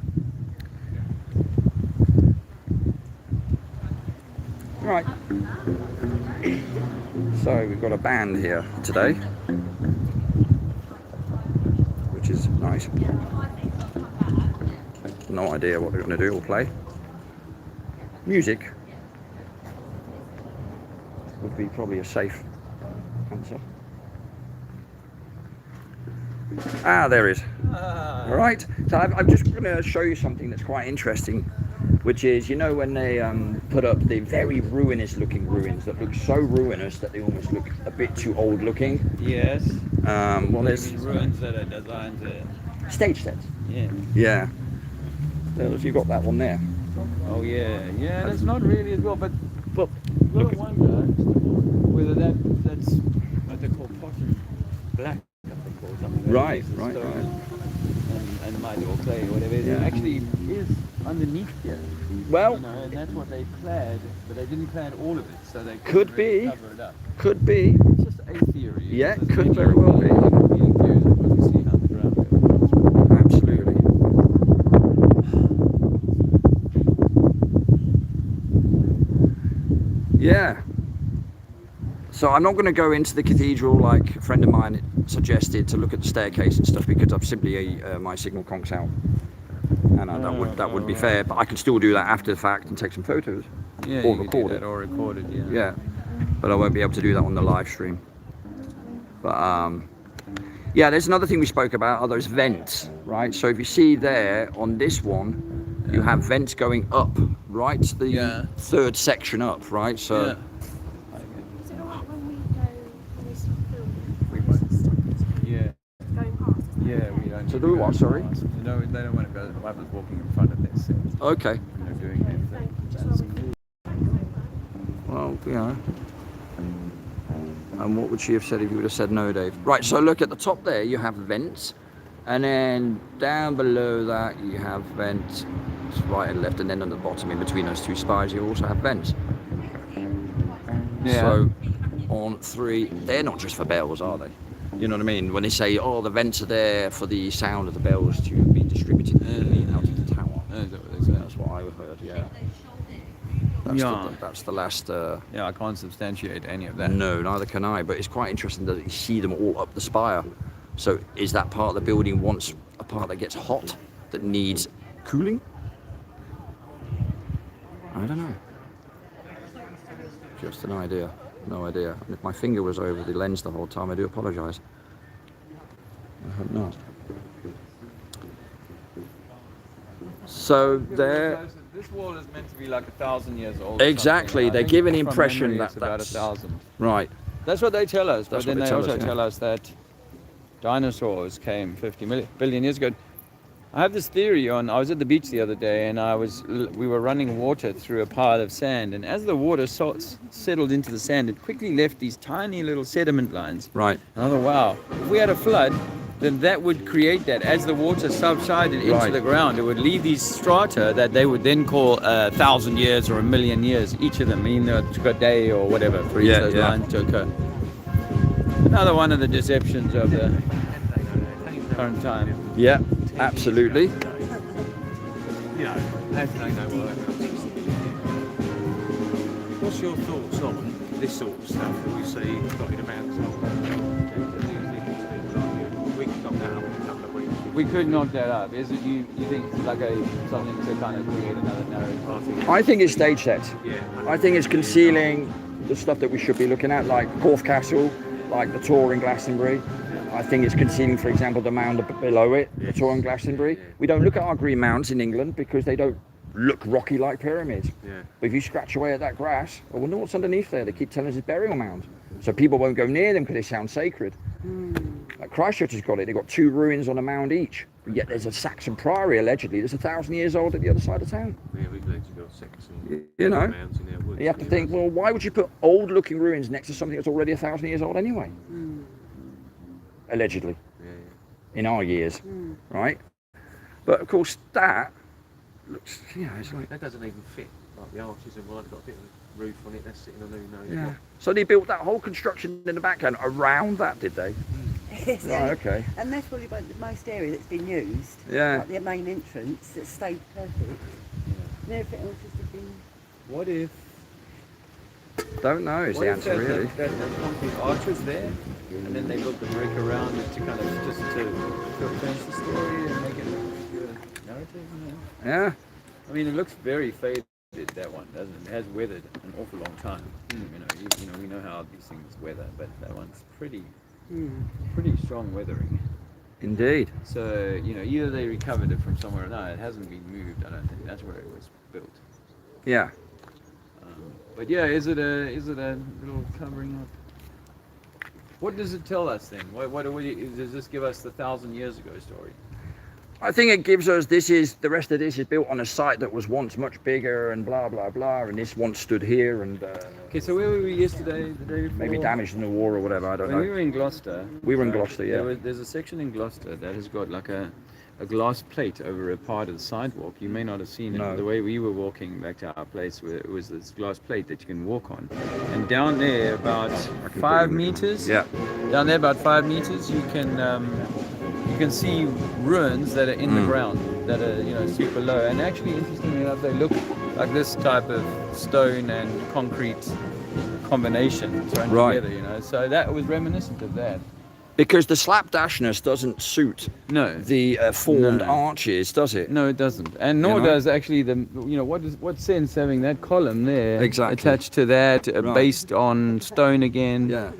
Right. So we've got a band here today, which is nice. No idea what they're going to do or play. Music would be probably a safe answer. Ah, there it is. All right. So I'm just going to show you something that's quite interesting, which is, you know, when they put up the very ruinous looking ruins that look so ruinous that they almost look a bit too old looking. Yes. Well, there's ruins that are designed to... stage sets. Yeah. Yeah. Well, if you've got that one there. Oh yeah, yeah. That's not really as well, but Well, look, look I wonder whether that's what they call pottery black, I think, or something. Right, It's right, stone right. And mud or clay or whatever. Yeah. It actually is underneath here. Well, You know, and that's what they clad, but they didn't clad all of it, so they Could couldn't really be. cover it up. could be. It's just a theory. Yeah, It's just could many very well be. competing theories of what we see on the ground. Absolutely. Yeah. So I'm not going to go into the cathedral like a friend of mine suggested, to look at the staircase and stuff, because I've simply my signal conks out, and that would be fair. But I can still do that after the fact and take some photos, Yeah, or you could do record that it. or record it. Yeah. Yeah, but I won't be able to do that on the live stream. But yeah, there's another thing we spoke about, are those vents, right? So if you see there on this one, you have vents going up, right? To the third section up, right? So Yeah. Is it alright when we go, when we stop filming? Yeah. Going past? Yeah, we don't To do what, sorry? You know, they don't want to go, others walking in front of their set. Okay. When they're doing their thing. That's cool. Well, you know. And what would she have said if you would have said no, Dave? Right, so look at the top there, you have vents. And then down below that, you have vents right and left. And then on the bottom, in between those two spires, you also have vents. Yeah. So on 3, they're not just for bells, are they? You know what I mean? When they say, oh, the vents are there for the sound of the bells to be distributed evenly out of the tower. Is that what they say? That's what I heard, yeah. That's the last... Yeah, I can't substantiate any of that. No, neither can I, but it's quite interesting that you see them all up the spire. So is that part of the building once a part that gets hot, that needs cooling? I don't know. Just an idea. No idea. And if my finger was over the lens the whole time, I do apologise. I hope not. So there... This wall is meant to be like 1,000 years old. Exactly. They give an from impression memory, that it's about that's... 1,000. Right. That's what they tell us. That's but then what they they also tell us, yeah. tell us that dinosaurs came 50 billion years ago. I have this theory on. I was at the beach the other day, and we were running water through a pile of sand, and as the water settled into the sand, it quickly left these tiny little sediment lines. Right. And I thought, wow, if we had a flood, then that would create that. As the water subsided into Right. the ground, it would leave these strata that they would then call 1,000 years or 1,000,000 years, each of them, meaning it took a day or whatever for each of those lines to occur. Another one of the deceptions of the current time. Yeah, absolutely. You know, how do they know what happens? What's your thoughts on this sort of stuff that we see dotted about? We can knock that up in a couple of weeks. We could knock that up. Is it you think it's like something to kind of create another narrative? I think it's stage set. Yeah. I think it's concealing the stuff that we should be looking at, like Corfe Castle, like the Tor in Glastonbury. I think it's concealing, for example, the mound below it, the Tor in Glastonbury. We don't look at our green mounds in England because they don't look rocky like pyramids. Yeah. But if you scratch away at that grass, I wonder what's underneath there. They keep telling us it's burial mound. So people won't go near them because they sound sacred. Like Christchurch has got it. They've got 2 ruins on a mound each. But yet there's a Saxon priory, allegedly, that's 1,000 years old at the other side of town. Yeah, we believe you've got Saxon You know, mounds in their woods. you have to think, well, why would you put old-looking ruins next to something that's already 1,000 years old anyway? Allegedly, in our years, right? But of course, that looks, you know, it's like... That doesn't even fit. Like the arches and one, got a bit of roof on it, that's sitting on who knows Yeah. what. So they built that whole construction in the background around that, did they? Yes, Right, okay. And that's probably about the most area that's been used. Yeah. Like the main entrance that stayed perfect. And everything else has been. What if? Don't know is the answer, really. That concrete arch was there, and then they built the brick around it to kind of just to change the story and make it a narrative. You know? Yeah. I mean, it looks very faded, that one, doesn't it? It has weathered an awful long time. You know, we know how these things weather, but that one's pretty strong weathering. Indeed. So, you know, either they recovered it from somewhere or not. It hasn't been moved. I don't think that's where it was built. Yeah. But yeah, is it a little covering up? What does it tell us then? Does this give us the 1,000 years ago story? I think it gives us, the rest of this is built on a site that was once much bigger and blah, blah, blah, and this once stood here and Okay, so where were we yesterday, the day before? maybe damaged in the war or whatever, I don't When we know. were in Gloucester. We were in Gloucester, yeah. There's a section in Gloucester that has got like a glass plate over a part of the sidewalk. You may not have seen it. No. The way we were walking back to our place, it was this glass plate that you can walk on. And down there, about 5 meters. Yeah. Down there, about 5 meters, you can see ruins that are in the ground, that are super low. And actually, interestingly enough, they look like this type of stone and concrete combination thrown Right. together. So that was reminiscent of that. Because the slapdashness doesn't suit No. the formed No. arches, does it? No, it doesn't, and nor know? does actually what sense having that column there Exactly. attached to that, Right. based on stone again. Yeah.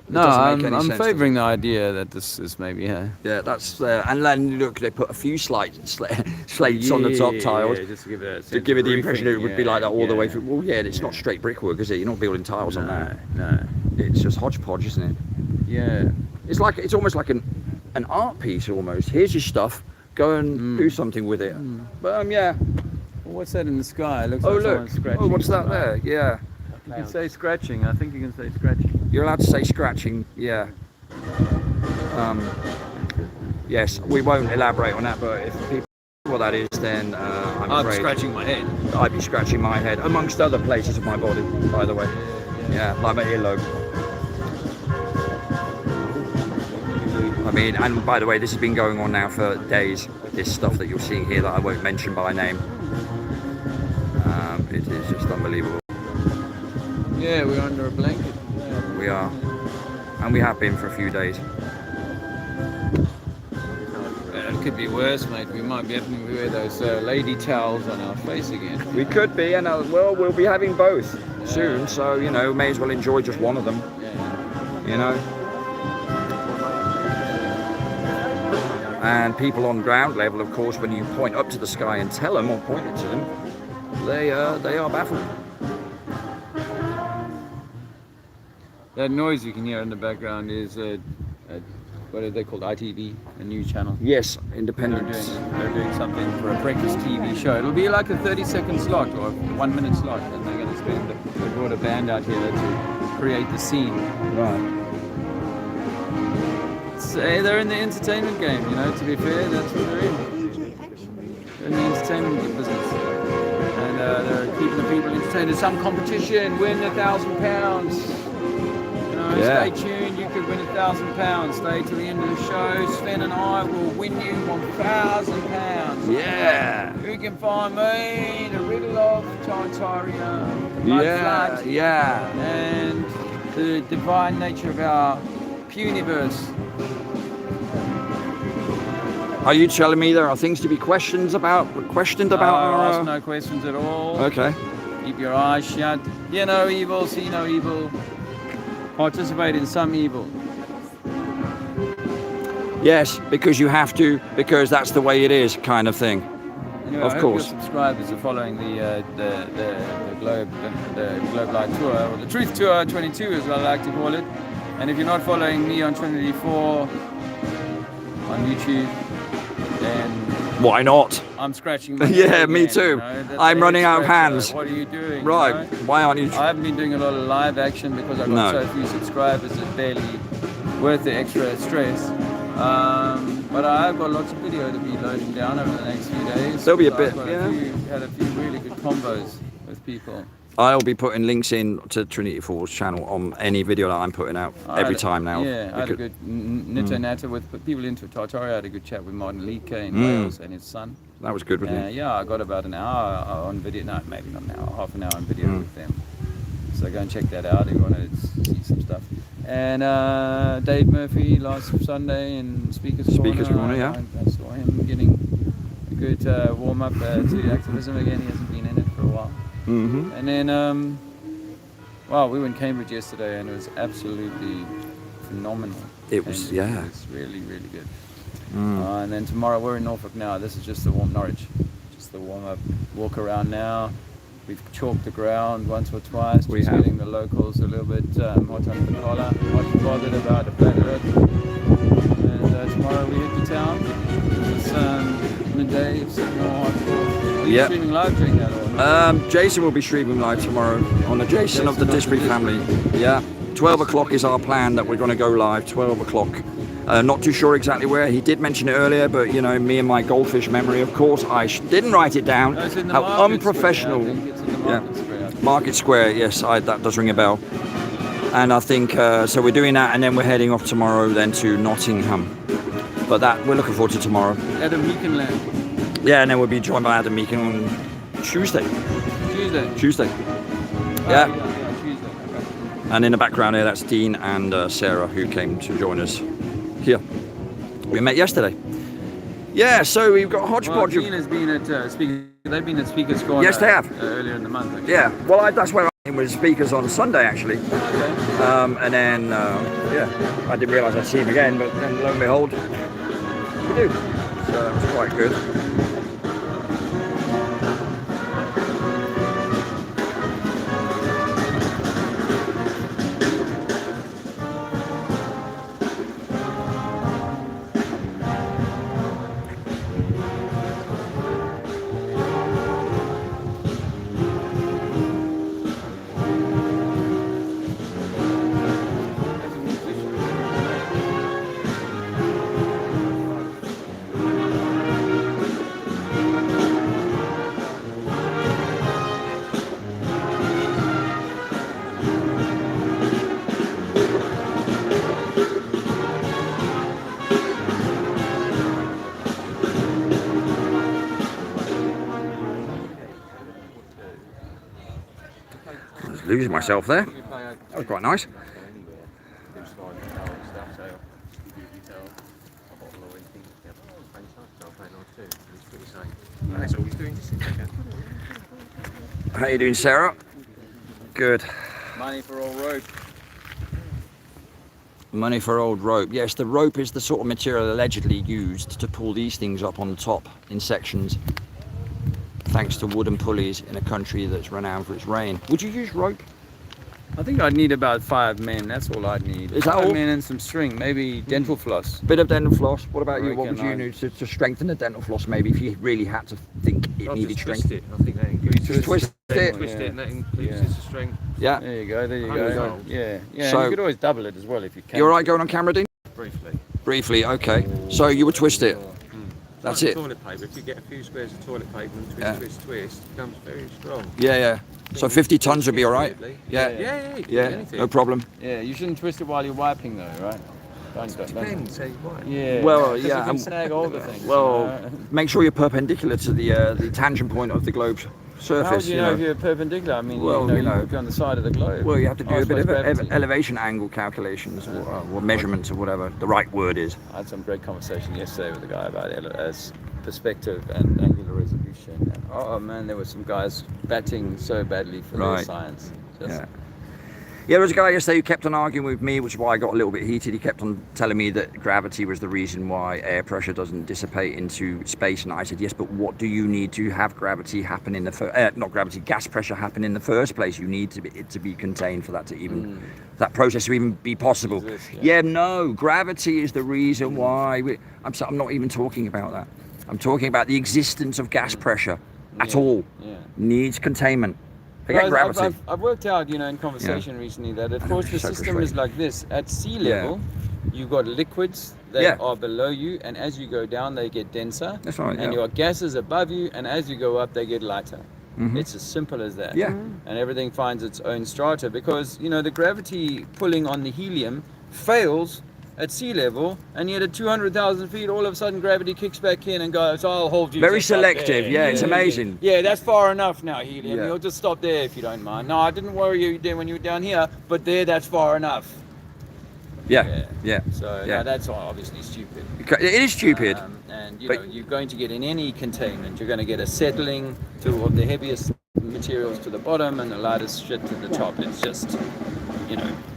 No, doesn't make any I'm sense, does favouring the idea that this is maybe Yeah, that's and then look, they put a few slates on the top tiles just to give it to give it the impression it would be like that all the way through. Well, yeah, it's not straight brickwork, is it? You're not building tiles on that. No, It's just hodgepodge, isn't it? yeah. It's almost like an art piece almost. Here's your stuff. Go and do something with it. But yeah. Well, what's that in the sky? It looks Oh like look. someone's scratching. Oh, what's that something. there? Yeah. You can say scratching. I think you can say scratching. You're allowed to say scratching. Yeah. Yes, we won't elaborate on that. But if people know what that is, then I'm afraid scratching my head. I'd be scratching my head, amongst other places of my body, by the way. Yeah, like my earlobe. I mean, and by the way, this has been going on now for days. This stuff that you're seeing here that I won't mention by name. It is just unbelievable. Yeah, we're under a blanket. We are. And we have been for a few days. It could be worse, mate. We might be having to wear those lady towels on our face again. We could be, and well, we'll be having both soon, so, you know, may as well enjoy just one of them, you know. And people on ground level, of course, when you point up to the sky and tell them or point it to them, they are baffled. That noise you can hear in the background is what are they called? ITV, a news channel. Yes, They're independence. doing something for a breakfast TV show. It'll be like a 30-second slot or a 1 minute slot, and they're going to spend. They brought a band out here to create the scene. Right. They're in the entertainment game, you know. To be fair, that's what they're in. They're in the entertainment business, and they're keeping the people entertained. There's some competition. Win £1,000. Yeah. Stay tuned, you could win £1,000. Stay till the end of the show. Sven and I will win you £1,000. Yeah. Who can find me? The riddle of Tartaria. Yeah. Yeah. And the divine nature of our universe. Are you telling me there are things to be questioned about? Ask no questions at all. Okay. Keep your eyes shut. Hear no evil, see no evil. Participate in some evil. Yes, because you have to, because that's the way it is, kind of thing. Anyway, Of I course. hope your subscribers are following the Globe Light Tour, or the Truth Tour 22 as I like to call it. And if you're not following me on TRINITY4 on YouTube, then Why not? I'm scratching my Yeah, head me again, too. you know? That's I'm a running head out of scratcher. hands. What are you doing? Right. You know? Why aren't you? I haven't been doing a lot of live action because I've got No. so few subscribers. It's barely worth the extra stress. But I've got lots of video to be loading down over the next few days. There'll be a So bit, I've got had a few really good combos with people. I'll be putting links in to Trinity4's channel on any video that I'm putting out every time now. Yeah, I had a because- good Nita Nata with people into Tartaria. I had a good chat with Martin Leake in Wales and his son. That was good, wasn't it? Yeah, I got about an hour on video. No, maybe not an hour, half an hour on video with them. So go and check that out if you want to see some stuff. And Dave Murphy last Sunday in Speakers Corner, yeah. I saw him getting a good warm up to activism again. He hasn't been in it for a while. Mm-hmm. And then, wow, we were in Cambridge yesterday and it was absolutely phenomenal. It was, Cambridge. yeah. It was really, really good. And then tomorrow we're in Norfolk now. This is just the Norwich, just the warm up walk around now. We've chalked the ground once or twice, We just have. getting the locals a little bit hot under the collar, not bothered about the flat earth. And tomorrow we hit the town. It's midday, it's more hardcore. Are you Yep. streaming live during that or not? Jason will be streaming live tomorrow on the Jason of the Disbury family. Yeah. 12 o'clock is our plan that we're going to go live, 12 o'clock. Not too sure exactly where. He did mention it earlier, but you know, me and my goldfish memory, of course, I didn't write it down. No, it's in the How Market unprofessional. Square. I think it's in the Market Square. Market Square, yes, that does ring a bell. And I think, so we're doing that and then we're heading off tomorrow then to Nottingham. But that, we're looking forward to tomorrow. Adam Meekin land. Yeah, and then we'll be joined by Adam Meekin on Tuesday. Tuesday. Yeah. Yeah, Tuesday. Okay. And in the background here, that's Dean and Sarah who came to join us here. We met yesterday. Yeah, so we've got a Well, hodgepodge Dean of... has been at Speaker. They've been at Speakers Corner. Yes, they have. Earlier in the month. Actually. Yeah, well, that's where I was speakers on Sunday, actually. Okay. And then, yeah, I didn't realise I'd see him again, but then lo and behold, we do. So that was quite good. losing myself there. We play out That was quite nice. anywhere. Do slide and towel and stuff, so you tell a bottle or anything. Yeah, thanks, so I'll play nice too. It's pretty the same. And that's all he's doing, just sitting there. How you doing, Sarah? Good. Money for all rope. Money for old rope. Yes, the rope is the sort of material allegedly used to pull these things up on the top in sections, thanks to wooden pulleys in a country that's renowned for its rain. Would you use rope? I think I'd need about 5 men. That's all I'd need. Is that 5 all? men and some string, maybe dental floss. Bit of dental floss. What about you? What would reckon you need to strengthen the dental floss? Maybe if you really had to think it I'll needed just twist strength. it. I think that increases Just twist it. twist it, and that increases Yeah. the strength. Yeah. There you go. There you Hundred go. goals. Yeah. Yeah. So- you could always double it as well if you can. You all right going on camera, Dean? Briefly. Briefly. Okay. So you would twist it. That's Like it. Toilet paper. If you get a few squares of toilet paper and twist, Yeah. twist, it becomes very strong. Yeah, yeah. So 50 tons would be all right. Yeah, Yeah. yeah, you can Yeah. do anything. No problem. Yeah. You shouldn't twist it while you're wiping though, right? Don't. Depends how you wipe. Yeah. Well, 'cause yeah, You can and- snag all the things. Well, you know? make sure you're perpendicular to the tangent point of the globe's surface. How would you know if you're perpendicular? I mean, Well, you you know. would be on the side of the globe. Well, you have to do Oh, I a bit of suppose gravity. elevation angle calculations or measurements or whatever the right word is. I had some great conversation yesterday with a guy about perspective and angular resolution. And, oh man, there were some guys batting so badly for their Right. science. Yeah. Yeah, there was a guy yesterday who kept on arguing with me, which is why I got a little bit heated. He kept on telling me that gravity was the reason why air pressure doesn't dissipate into space, and I said, yes, but what do you need to have gravity happen in the not gravity, gas pressure happen in the first place? You need it to be contained for that to even that process to even be possible. Exist, yeah, no, gravity is the reason why. I'm not even talking about that. I'm talking about the existence of gas pressure at Yeah, all. yeah. Needs containment. But Forget gravity. I've worked out, in conversation recently that of I know, course the it's so system is frustrating. like this. At sea Yeah. level, you've got liquids that Yeah. are below you, and as you go down, they get denser. That's right, And yeah. your gases above you, and as you go up, they get lighter. Mhm. It's as simple as that. Yeah. And everything finds its own strata because, the gravity pulling on the helium fails at sea level, and yet at 200,000 feet, all of a sudden gravity kicks back in and goes, I'll hold you. Very just up selective, there." yeah, it's amazing. Yeah, that's far enough now, helium. Yeah. You'll just stop there if you don't mind. No, I didn't worry you when you were down here, but that's far enough. Yeah, yeah. So Yeah. no, that's obviously stupid. It is stupid. And But- you're going to get in any containment, you're going to get a settling of the heaviest materials to the bottom and the lightest shit to the top. It's just,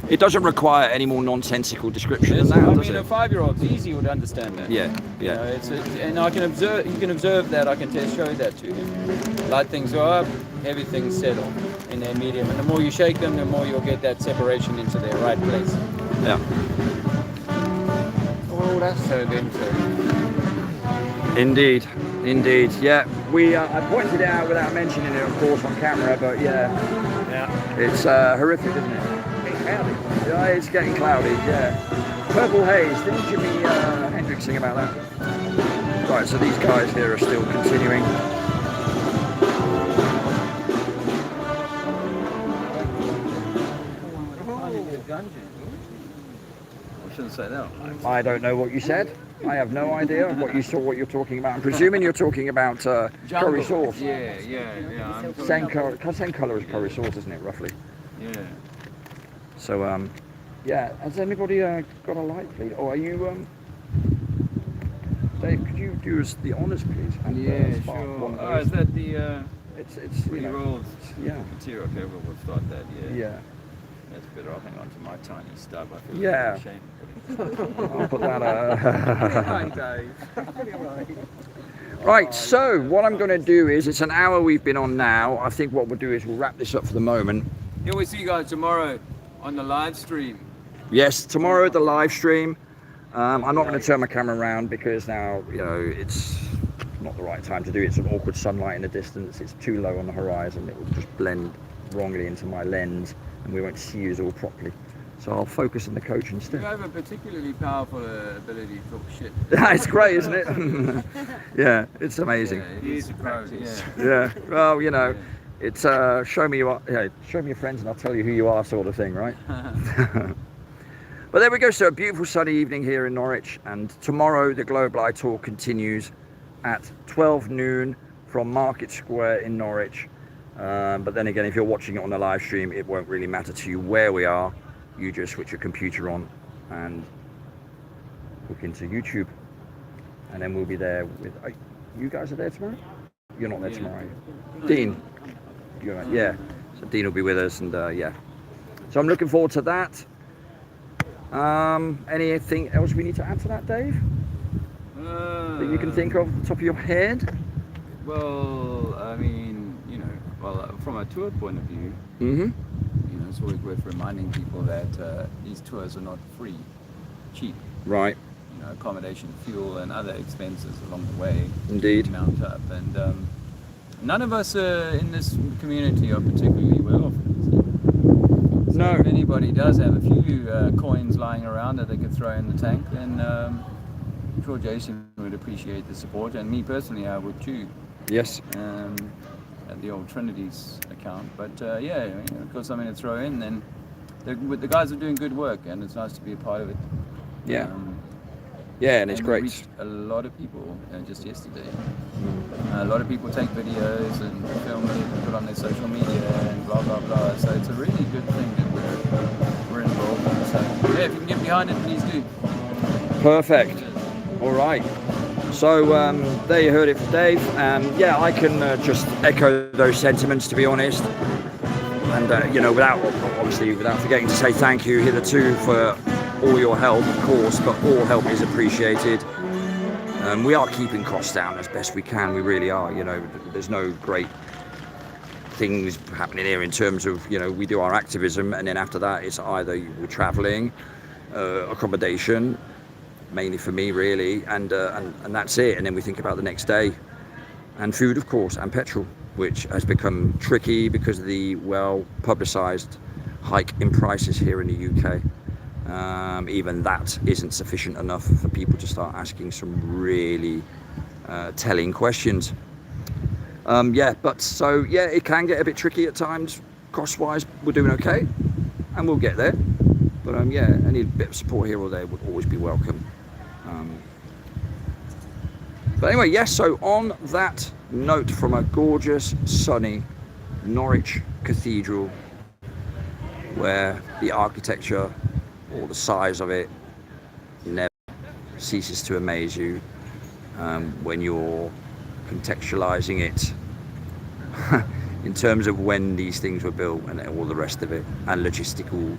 It doesn't require any more nonsensical description than I that, does mean, a it? 5-year-old's easy would understand that. Yeah, You know, yeah. and I can observe. You can observe that. I can show that to him. Light things go up, heavy things settle in their medium, and the more you shake them, the more you'll get that separation into their right place. Yeah. Oh, that's turned into. Indeed, indeed. Yeah, I pointed it out without mentioning it, of course, on camera, but yeah, it's horrific, isn't it? It's cloudy. Yeah, it's getting cloudy, yeah. Purple haze, didn't Jimmy Hendrix sing about that? Right, so these guys here are still continuing. I shouldn't say that. I don't know what you said. I have no idea what you're talking about. I'm presuming you're talking about curry sauce. Yeah. Same color as curry sauce, isn't it, roughly? Yeah. So, yeah. Has anybody got a light, please? Or are you, Dave? Could you do us the honours, please? And, spark one of Oh, those? is that the It's pretty rolls yeah, material? Okay, we'll start that. Yeah. yeah. That's better. I'll hang on to my tiny stub. I feel Yeah. ashamed. I'll put that. Right. So what I'm going to do is, it's an hour we've been on now. I think what we'll do is we'll wrap this up for the moment. Yeah, we'll see you guys tomorrow on the live stream. Yes, tomorrow the live stream. I'm not going to turn my camera around because now, it's not the right time to do it. It's an awkward sunlight in the distance. It's too low on the horizon. It will just blend wrongly into my lens and we won't see you all properly. So I'll focus on the coach You instead. have a particularly powerful ability to talk shit. It's great, isn't it? Yeah, it's amazing. Yeah, it is a practice. Yeah, well, it's show me show me your friends and I'll tell you who you are sort of thing, right? But there we go, so a beautiful sunny evening here in Norwich, and tomorrow the Globe Light Tour continues at 12 noon from Market Square in Norwich. But then again, if you're watching it on the live stream, it won't really matter to you where we are. You just switch your computer on and look into YouTube, and then we'll be there with. You guys are there tomorrow? You're not there tomorrow, are you? Dean. You're right. Yeah. So Dean will be with us, and yeah. So I'm looking forward to that. Anything else we need to add to that, Dave? That you can think of off the top of your head? Well, I mean, you know, from a tour point of view, Mm-hmm. you know, it's always worth reminding people that these tours are not free, cheap. Right. You know, accommodation, fuel, and other expenses along the way Indeed. mount up, and none of us in this community are particularly well off. So No. if anybody does have a few coins lying around that they could throw in the tank, then I'm sure Jason would appreciate the support, and me personally, I would too. Yes. At the old Trinity's account, but yeah, you know, if got something to throw in, then the guys are doing good work, and it's nice to be a part of it. Yeah. Yeah, and it's we great. reached a lot of people just yesterday. A lot of people take videos and film it and put on their social media and blah blah blah. So it's a really good thing that we're involved in. So yeah, if you can get behind it, please do. Perfect. All right. So there you heard it from Dave. Yeah, I can just echo those sentiments, to be honest. And you know, without forgetting to say thank you hitherto for all your help, of course, but all help is appreciated. We are keeping costs down as best we can. We really are. You know, there's no great things happening here in terms of, you know, we do our activism, and then after that, it's either we're travelling, accommodation, mainly for me, really, and that's it. And then we think about the next day, and food, of course, and petrol, which has become tricky because of the well-publicised hike in prices here in the UK. Even that isn't sufficient enough for people to start asking some really telling questions. Yeah, it can get a bit tricky at times. Cost-wise, we're doing okay, and we'll get there. But yeah, any bit of support here or there would always be welcome. But anyway, yes, so on that note, from a gorgeous, sunny Norwich Cathedral, where the architecture, or the size of it, never ceases to amaze you when you're contextualizing it in terms of when these things were built and all the rest of it, and logistical,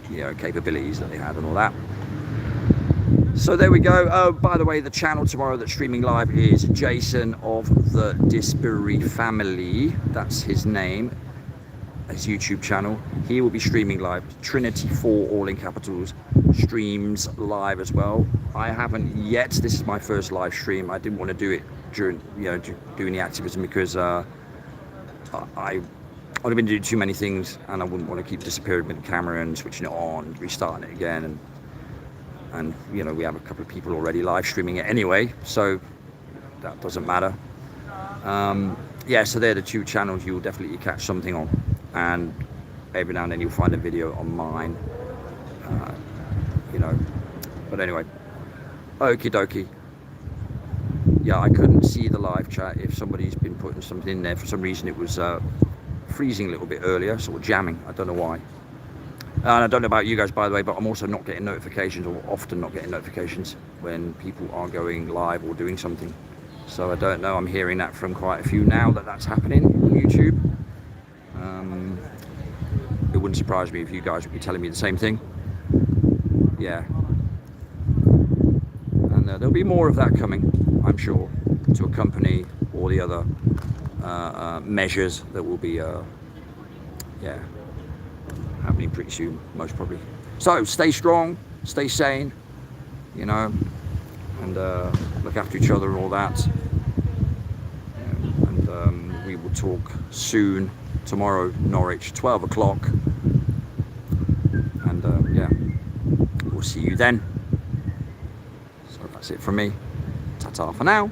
you know, capabilities that they had and all that. So there we go. Oh, by the way, the channel tomorrow that's streaming live is Jason of the Disbury Family. That's his name. His YouTube channel. He will be streaming live. TRINITY4, all in capitals, streams live as well. I haven't yet. This is my first live stream. I didn't want to do it during, you know, doing the activism, because I've been doing too many things, and I wouldn't want to keep disappearing with the camera and switching it on, restarting it again, and you know, we have a couple of people already live streaming it anyway, so that doesn't matter. Yeah, so they're the two channels you'll definitely catch something on, and every now and then you'll find a video on mine, you know. But anyway, okie dokie. Yeah, I couldn't see the live chat if somebody's been putting something in there. For some reason it was freezing a little bit earlier, sort of jamming. I don't know why. And I don't know about you guys, by the way, but I'm also not getting notifications, or often not getting notifications, when people are going live or doing something. So I don't know. I'm hearing that from quite a few now, that's happening on YouTube. It wouldn't surprise me if you guys would be telling me the same thing. Yeah. And there'll be more of that coming, I'm sure, to accompany all the other measures that will be, yeah, happening pretty soon, most probably. So stay strong, stay sane, you know, and look after each other and all that. And we will talk soon. Tomorrow, Norwich, 12 o'clock. And yeah, we'll see you then. So that's it from me. Ta-ta for now.